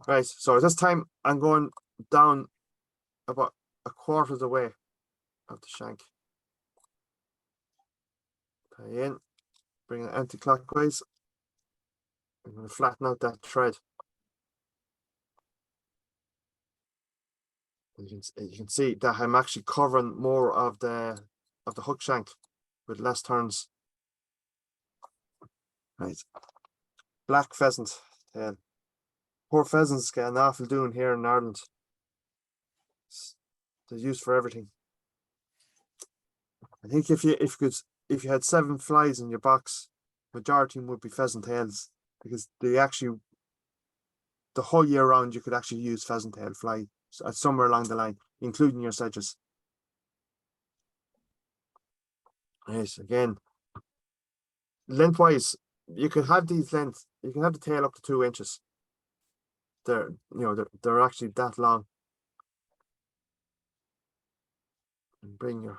Right, so this time I'm going down about a quarter of the way of the shank. Tie in, bring it anti-clockwise. I'm going to flatten out that thread. You can see that I'm actually covering more of the hook shank with less turns. Right, black pheasant tail. Poor pheasants get an awful doing here in Ireland. They're used for everything. I think if you had 7 flies in your box, majority of them would be pheasant tails, because the whole year round you could actually use pheasant tail fly somewhere along the line, including your sedges. Yes, again, lengthwise, you can have these lengths. You can have the tail up to 2 inches. They're actually that long. And bring your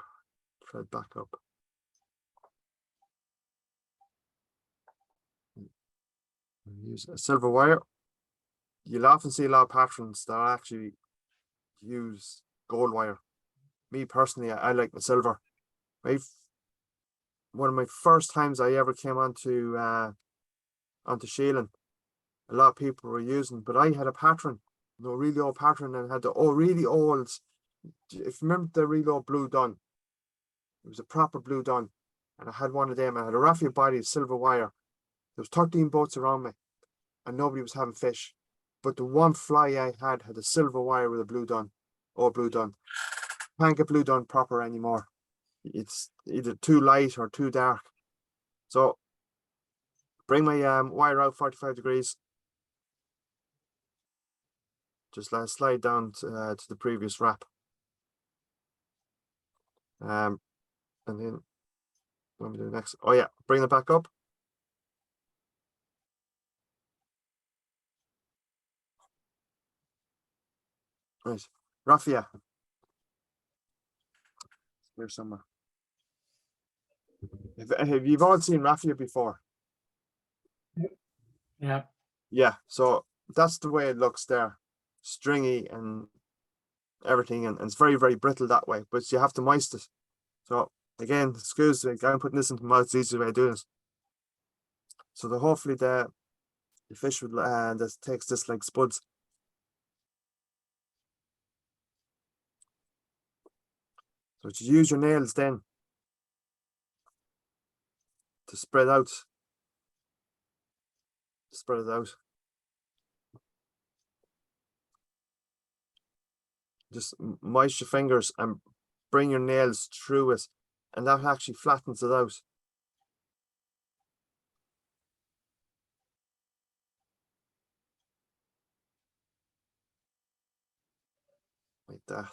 thread back up. Use a silver wire. You'll often see a lot of patterns that actually use gold wire. Me personally, I like the silver. One of my first times I ever came onto Sheelin, a lot of people were using, but I had a pattern, really old pattern, and had the really old. If you remember the really old blue dun, it was a proper blue dun, and I had one of them. I had a Raffia body, silver wire. There was 13 boats around me, and nobody was having fish. but the one fly I had a silver wire with a blue dun, or blue dun. Can't get blue dun proper anymore. It's either too light or too dark. So bring my wire out 45 degrees. Just let it slide down to the previous wrap. And then what do we do next? Oh yeah, bring it back up. Right, Raffia. Here somewhere. Have you've all seen Raffia before? Yeah. Yeah, so that's the way it looks there. Stringy and everything, and it's very, very brittle that way, but you have to moist it. So again, excuse me, I'm putting this into my mouth, it's the easiest way of doing it. So that hopefully the fish would that takes this like spuds. So you use your nails then to spread out. Spread it out. Just moist your fingers and bring your nails through it, and that actually flattens it out. Like that.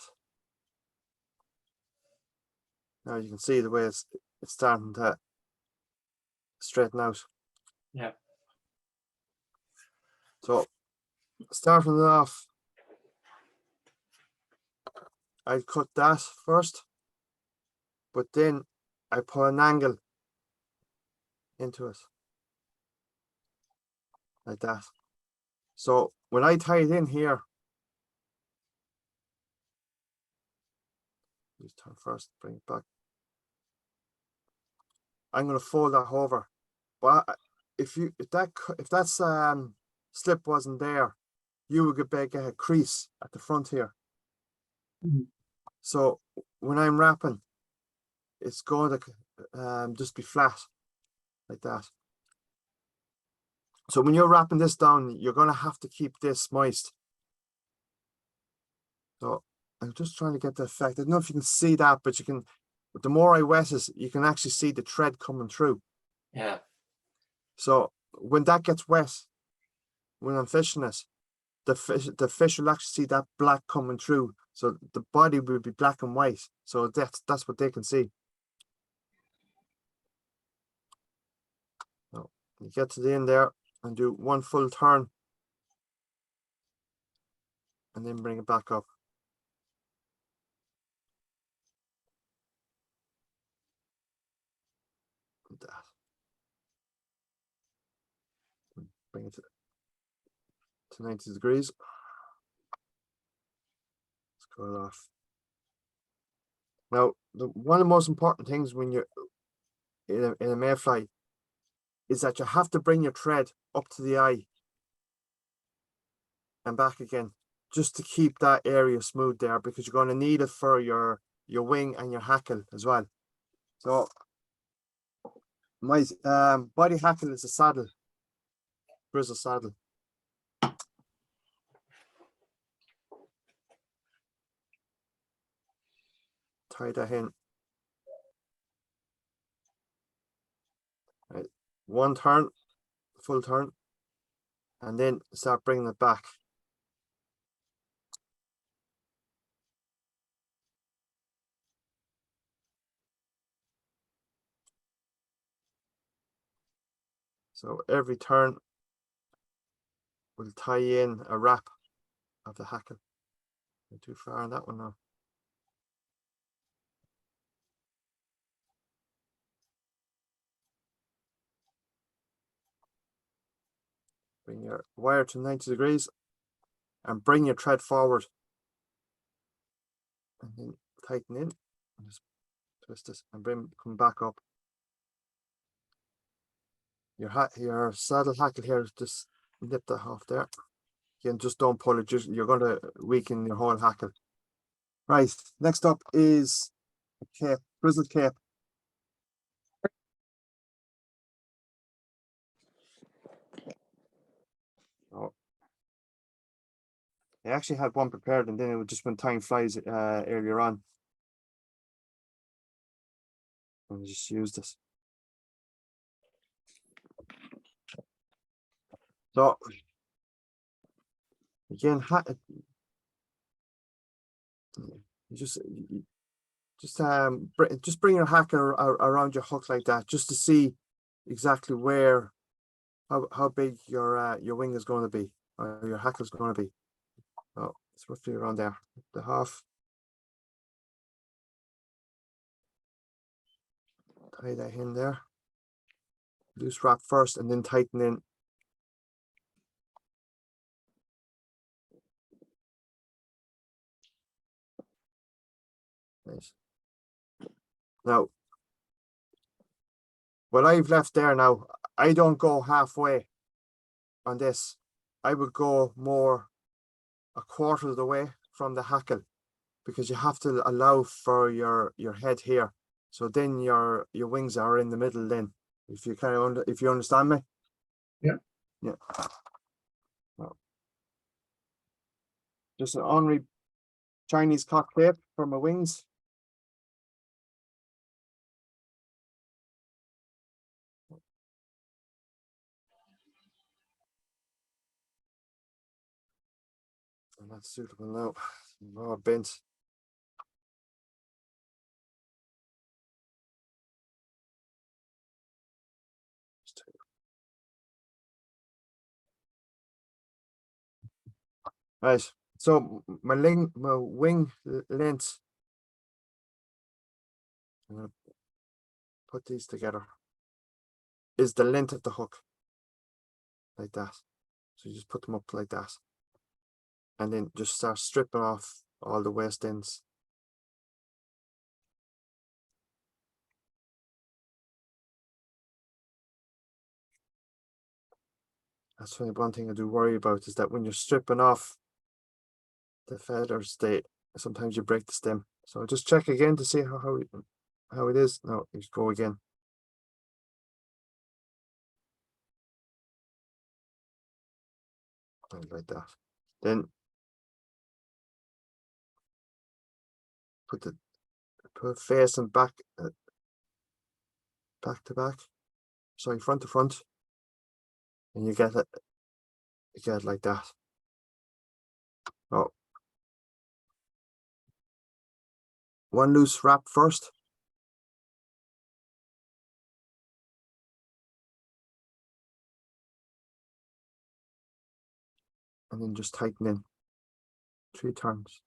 Now you can see the way it's starting to straighten out. Yeah. So starting it off, I'd cut that first, but then I put an angle into it like that. So when I tie it in here, just turn first, bring it back. I'm going to fold that over, but if that's slip wasn't there, you would get a crease at the front here. Mhm. So when I'm wrapping, it's going to just be flat like that. So when you're wrapping this down, you're going to have to keep this moist. So I'm just trying to get the effect. I don't know if you can see that, but you can. But the more I wet it, you can actually see the thread coming through. Yeah. So when that gets wet, when I'm fishing it, the fish will actually see that black coming through. So the body will be black and white. So that's what they can see. So you get to the end there and do one full turn, and then bring it back up. Like that. Bring it to 90 degrees. Let's cut it off. Now, one of the most important things when you're in a mayfly is that you have to bring your thread up to the eye and back again, just to keep that area smooth there, because you're going to need it for your wing and your hackle as well. So my body hackle is a saddle, bristle saddle. Tie that in. Right. One turn, full turn, and then start bringing it back. So every turn will tie in a wrap of the hackle. Not too far on that one now. Bring your wire to 90 degrees and bring your thread forward. And then tighten in and just twist this and come back up. Your saddle hackle here, just nip that off there. Again, just don't pull it, you're going to weaken your whole hackle. Right, next up is a cape, grizzled cape. Oh, I actually had one prepared, and then it would just when time flies earlier on. And I just used this. So again, you just bring your hackle around your hook like that, just to see exactly where how big your wing is going to be, or your hackle is going to be. Oh, it's roughly around there, the half. Tie that in there. Loose wrap first, and then tighten in. Nice. Now, what I've left there now, I don't go halfway on this. I would go more a quarter of the way from the hackle, because you have to allow for your head here. So then your wings are in the middle then. If you if you understand me. Yeah. Yeah. Well, just an ornery Chinese cock tape for my wings. And that's suitable now. More bent. Right. So my wing length. I'm gonna put these together. Is the length of the hook. Like that. So you just put them up like that. And then just start stripping off all the waste ends. That's one thing I do worry about, is that when you're stripping off the feathers, sometimes you break the stem. So just check again to see how it is. No, you go again. Like that. Then put face and back to back. Sorry, front to front. And you get it like that. Oh. One loose wrap first. And then just tighten in 3 turns.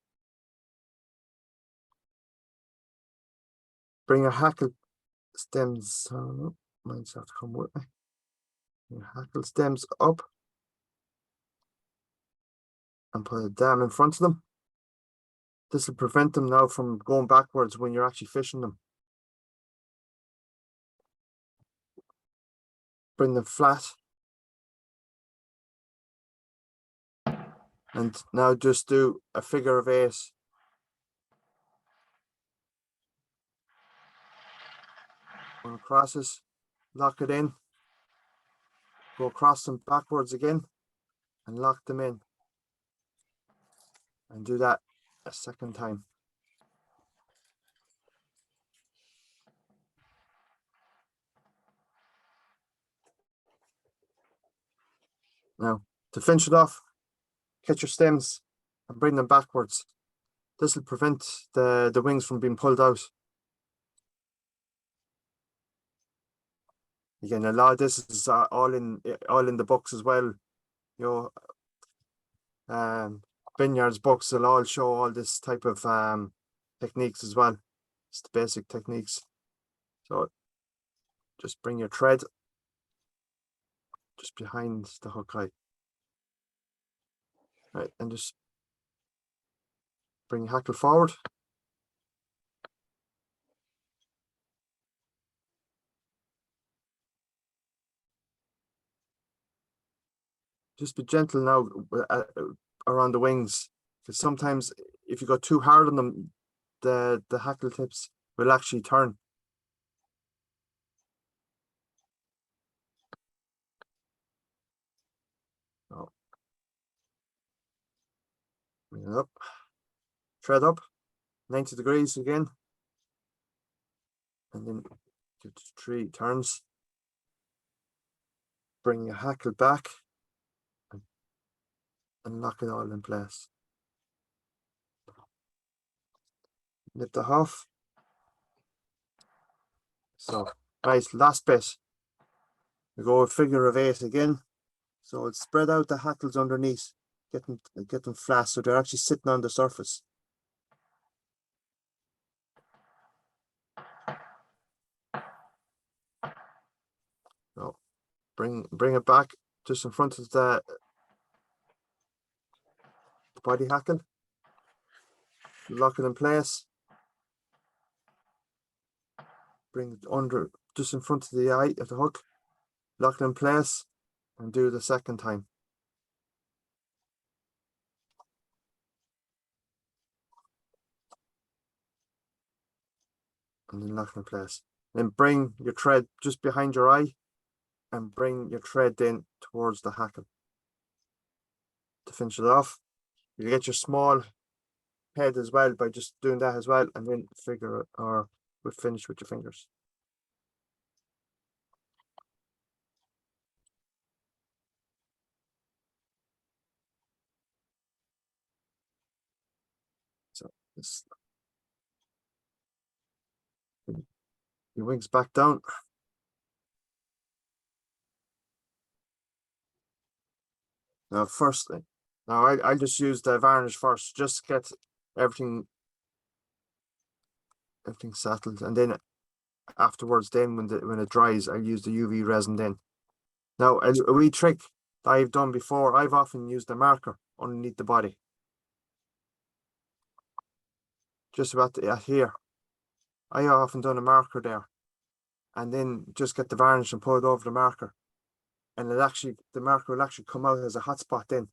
Bring your hackle stems, mine's have to come with me. Your hackle stems up and put a dam in front of them. This will prevent them now from going backwards when you're actually fishing them. Bring them flat. And now just do a figure of 8. Go across this, lock it in, go across them backwards again, and lock them in. And do that a second time. Now, to finish it off, catch your stems and bring them backwards. This will prevent the wings from being pulled out. Again, a lot of this is all in the books as well. You know, vineyards books will all show all this type of techniques as well. It's the basic techniques. So just bring your thread just behind the hook eye. Right, and just bring your hackle forward. Just be gentle now around the wings, because sometimes if you go too hard on them, the hackle tips will actually turn. Oh. Bring it up. Thread up. 90 degrees again. And then give it 3 turns. Bring your hackle back. And lock it all in place. Nip the half. So, nice, last bit. We go a figure of 8 again. So it's spread out the hackles underneath. Get them flat so they're actually sitting on the surface. So bring it back just in front of the body hackle. Lock it in place. Bring it under just in front of the eye of the hook. Lock it in place and do the second time. And then lock it in place. Then bring your thread just behind your eye and bring your thread in towards the hackle. To finish it off, you get your small head as well by just doing that as well, and then figure it, or we'll finish with your fingers. So this, your wings back down. Now firstly, now I just use the varnish first, just to get everything settled, and then afterwards, then when it dries, I'll use the UV resin then. Now a wee trick that I've done before, I've often used a marker underneath the body. Just about here. I often done a marker there, and then just get the varnish and put it over the marker, and the marker will actually come out as a hot spot then.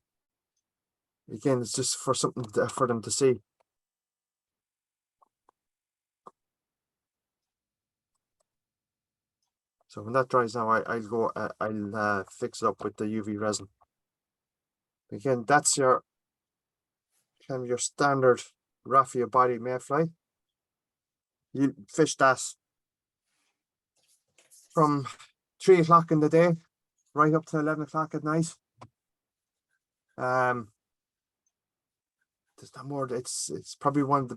Again, it's just for something for them to see. So when that dries now, I'll fix it up with the UV resin. Again, that's your kind of your standard Raffia body mayfly. You fish that from 3 o'clock in the day right up to 11 o'clock at night. There's not more. It's probably one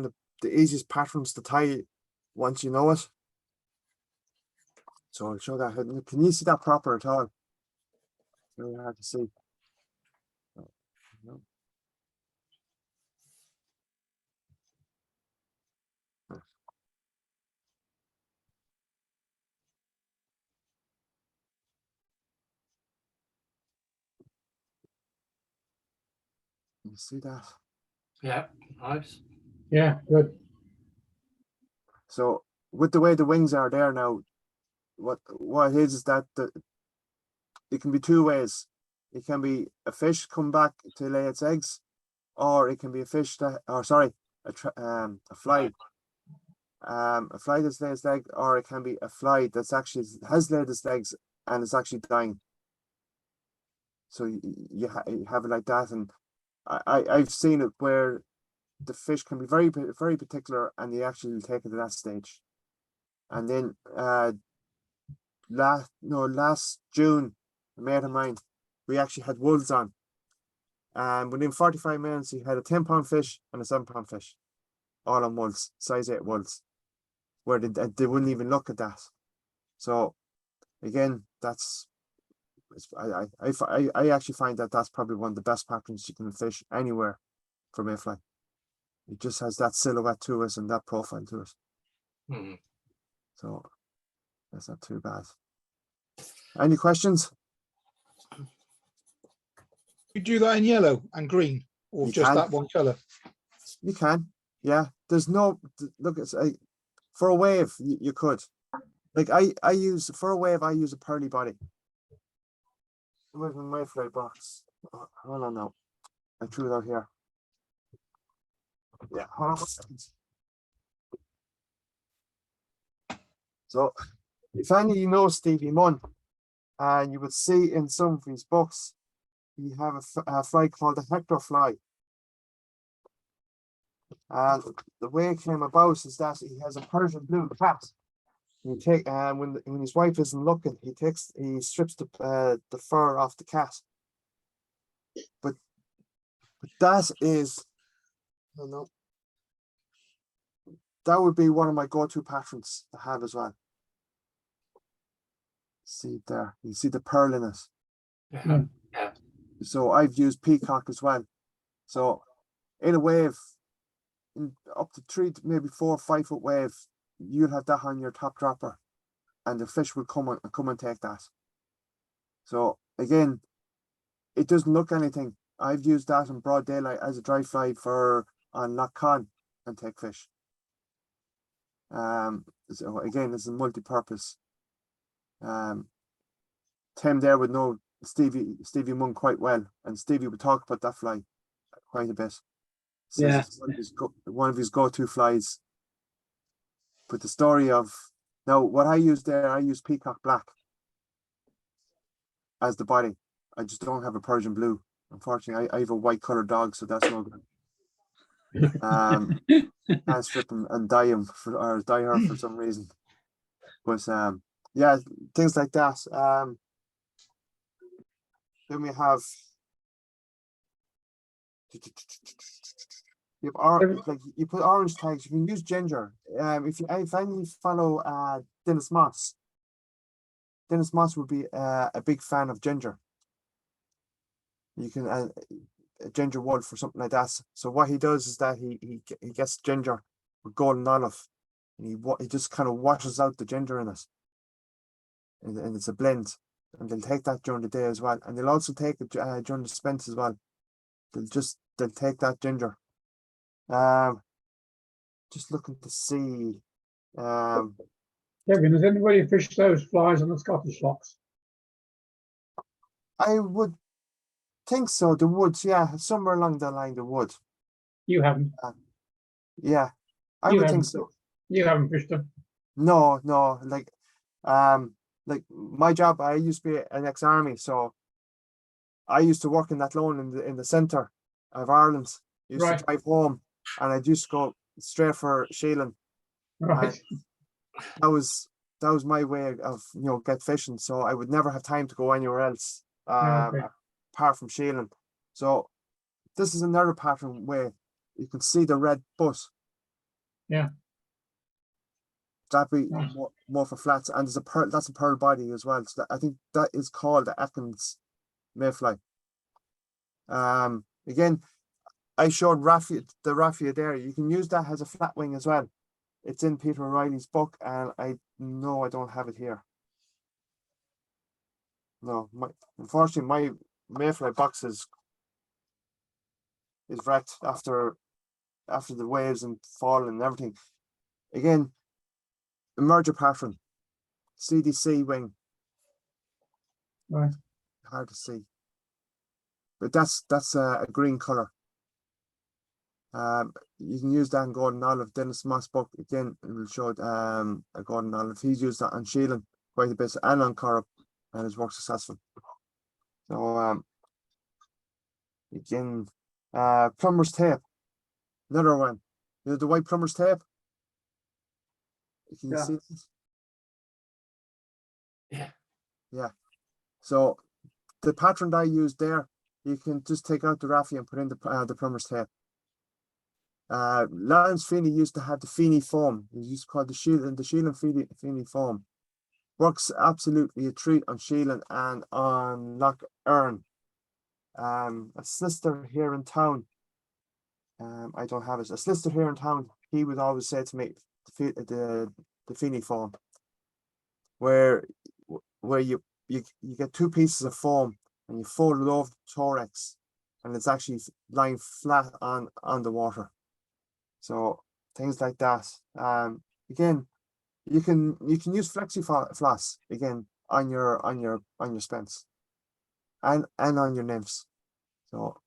of the easiest patterns to tie once you know it. So I'll show that. Can you see that proper at all? It's really hard to see. No. Can you see that? Yeah, nice. Yeah, good. So with the way the wings are there now, what it is that it can be 2 ways. It can be a fish come back to lay its eggs, or it can be a fish that, or sorry, a fly. A fly that's laid its egg, or it can be a fly that's actually has laid its eggs and it's actually dying. So you have it like that, and I've seen it where the fish can be very particular, and they actually take it to that stage. And then last June, a mate of mine, we actually had wolves on, and within 45 minutes he had a 10-pound fish and a 7-pound fish, all on wolves, size 8 wolves, where they wouldn't even look at that. So again, I actually find that that's probably one of the best patterns you can fish anywhere for mayfly. It just has that silhouette to us and that profile to us. Mhm. So that's not too bad. Any questions? You do that in yellow and green, or You just can. that one color? You can, yeah. There's no look. It's for a wave you could. Like I use for a wave I use a pearly body. Where's my mayfly box? Oh, hold on now. I threw it out here. Yeah, hold on 1 second. So if any of you know Stevie Munn, and you would see in some of his books, he have a fly called the Hector fly. And the way it came about is that he has a Persian blue cat. He take when his wife isn't looking, he strips the fur off the cat. But that is, I don't know, that would be one of my go-to patterns to have as well. See there, you see the pearl in it. Yeah. Yeah. So I've used peacock as well. So in a wave, up to 3, maybe 4 or 5 foot wave, you'll have that on your top dropper, and the fish will come and take that. So again, it doesn't look anything. I've used that in broad daylight as a dry fly on Loch Sheelin and take fish. So again, it's a multi-purpose. Tim there would know Stevie Munn quite well, and Stevie would talk about that fly quite a bit. Says Yeah. it's one of his go-to flies. But the story of now, what I use there, I use peacock black as the body. I just don't have a Persian blue. Unfortunately, I have a white colored dog, so that's no good. Can't strip him and dye him or dye her for some reason. But yeah, things like that. Then we have like you put orange tags. You can use ginger. If you follow Dennis Moss would be a big fan of ginger. You can ginger Wulff or something like that. So what he does is that he gets ginger with golden olive, and he just kind of washes out the ginger in it, and it's a blend. And they'll take that during the day as well, and they'll also take it during the spent as well. They'll take that ginger. Just looking to see. Kevin, has anybody fished those flies on the Scottish locks? I would think so. The woods, yeah, somewhere along the line, the wood. You haven't. Yeah, I You would think haven't. so. You haven't fished them. No, like my job, I used to be an ex-army, so I used to work in that loan in the centre of Ireland. Used Right. to drive home, and I used to go straight for Sheelin. Right. That was my way of get fishing. So I would never have time to go anywhere else Okay. apart from Sheelin. So this is another pattern where you can see the red butt. Yeah. That'd be Nice. more for flats, and there's a pearl. That's a pearl body as well. So I think that is called the Kamasan Mayfly. Again, I showed the Raffia there. You can use that as a flat wing as well. It's in Peter O'Reilly's book, and I know I don't have it here. No, unfortunately my Mayfly box is wrecked after the waves and fall and everything. Again, a merger pattern, CDC wing. Right. Hard to see, but that's a green color. You can use that in golden olive. Dennis Moss book again, it will show a golden olive. He's used that on Sheelin quite a bit and on Corrup, and his work successful. So again, plumber's tape, another one. You know the white plumber's tape. Can you see this? Yeah. Yeah. So the pattern that I used there, you can just take out the Raffia and put in the plumber's tape. Lawrence Feeney used to have the Feeney foam. It used to call the Sheelin Feeney foam. Works absolutely a treat on Sheelin and on Loch Earn. A solicitor here in town. I don't have it. A solicitor here in town. He would always say to me the Feeney foam, where you get 2 pieces of foam and you fold it over the thorax, and it's actually lying flat on the water. So things like that. Again, you can use flexi floss again on your spents and on your nymphs. So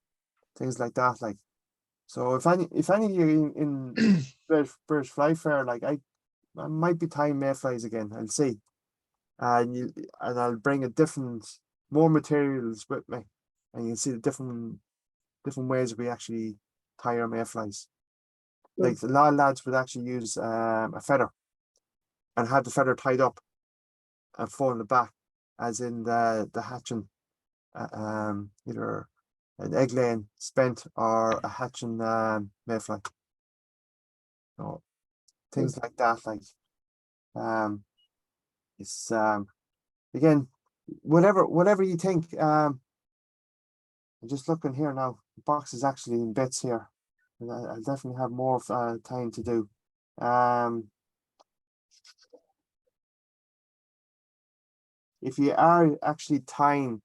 things like that. Like, so if any of you in British Fly Fair, like I might be tying mayflies again. I'll see, and I'll bring more materials with me, and you'll see the different ways we actually tie our mayflies. Like a lot of lads would actually use a feather and have the feather tied up and fold it back, as in the hatching, either an egg laying spent or a hatching mayfly. So things like that, like it's again, whatever you think. I'm just looking here now. The box is actually in bits here. And I'll definitely have more time to do. If you are actually tying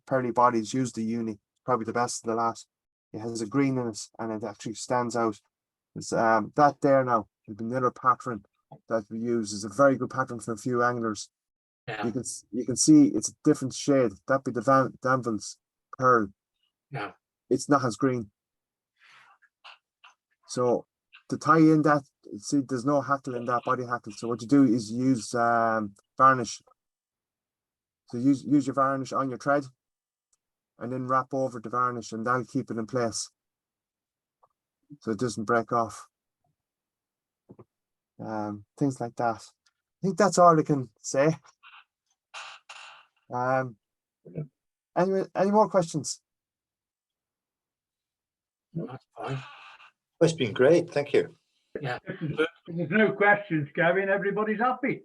pearly bodies, use the uni. Probably the best of the lot. It has a green in it and it actually stands out. It's that there now. There's another pattern that we use. Is a very good pattern for a few anglers. Yeah. You can see it's a different shade. That be the Danville's pearl. Yeah. It's not as green. So to tie in that, see, there's no hackle in that body hackle. So what you do is use varnish. So use your varnish on your thread, and then wrap over the varnish, and that'll keep it in place, so it doesn't break off. Things like that. I think that's all I can say. Any more questions? That's fine. It's been great, thank you. Yeah. If there's no questions, Kevin, everybody's happy.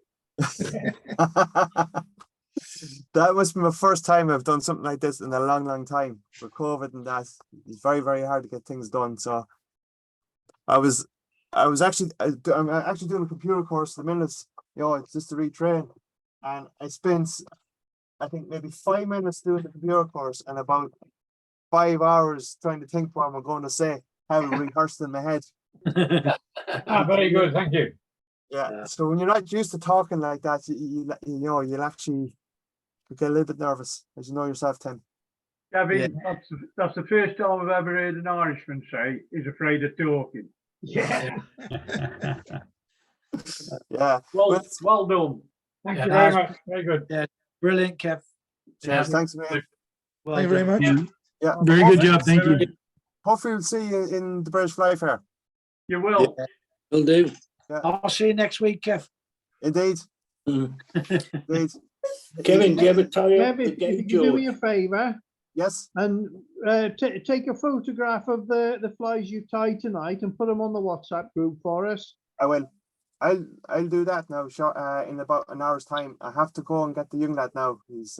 That must be my first time I've done something like this in a long time. With COVID and that, it's very, very hard to get things done. So I'm actually doing a computer course at the minute. You know, it's just to retrain, and I spent, I think, maybe 5 minutes doing the computer course and about 5 hours trying to think what I'm going to say, have it rehearsed in my head. Very good, thank you. Yeah. So when you're not used to talking like that, you'll actually get a little bit nervous, as you know yourself, Tim. Kevin, that's the first time I've ever heard an Irishman say he's afraid of talking. Yeah. Yeah. Well done. Thank Yeah. you very much, very good. Brilliant, Kev. Cheers. Thanks, man. Well Thank you very done. much. Yeah. Very good job, thank you. Hopefully we'll see you in the British Fly Fair. You will. Will do. I'll see you next week, Kev. Indeed. Indeed. Kevin, do you have a tie up Kevin, with if David you do me George? a favour Yes. and take a photograph of the flies you tied tonight and put them on the WhatsApp group for us. I will. I'll do that now. In about an hour's time. I have to go and get the young lad now. He's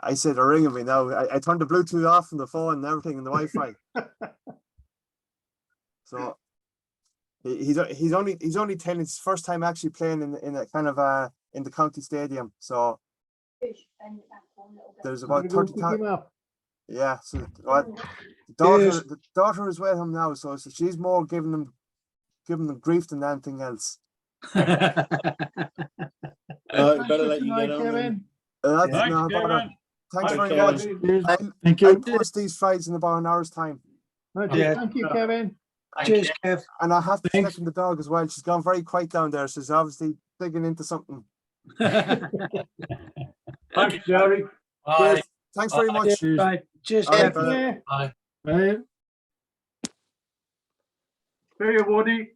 I said they're ringing me now. I turned the Bluetooth off from the phone and everything and the Wi-Fi. So he's only 10. It's his first time actually playing in a kind of in the county stadium. So there's about I'm gonna 30 go pick him up. Yeah. So Cheers. the daughter is with him now. So she's more giving them grief than anything else. Better Thanks for let you tonight, get on. Kevin. That's Thanks, no bother. Kevin. Thanks Bye, very Kevin. much. Thank I'll you. post these flights in about an hour's time. Okay, Yeah. thank you, Kevin. Cheers, Kev. And I have to Thanks. check on the dog as well. She's gone very quiet down there. She's obviously digging into something. Thanks, Jerry. Bye. Cheers. Thanks very much. Cheers. Right. Cheers, All right, Kev. brother. Yeah. Bye. Bye. See you, Woody.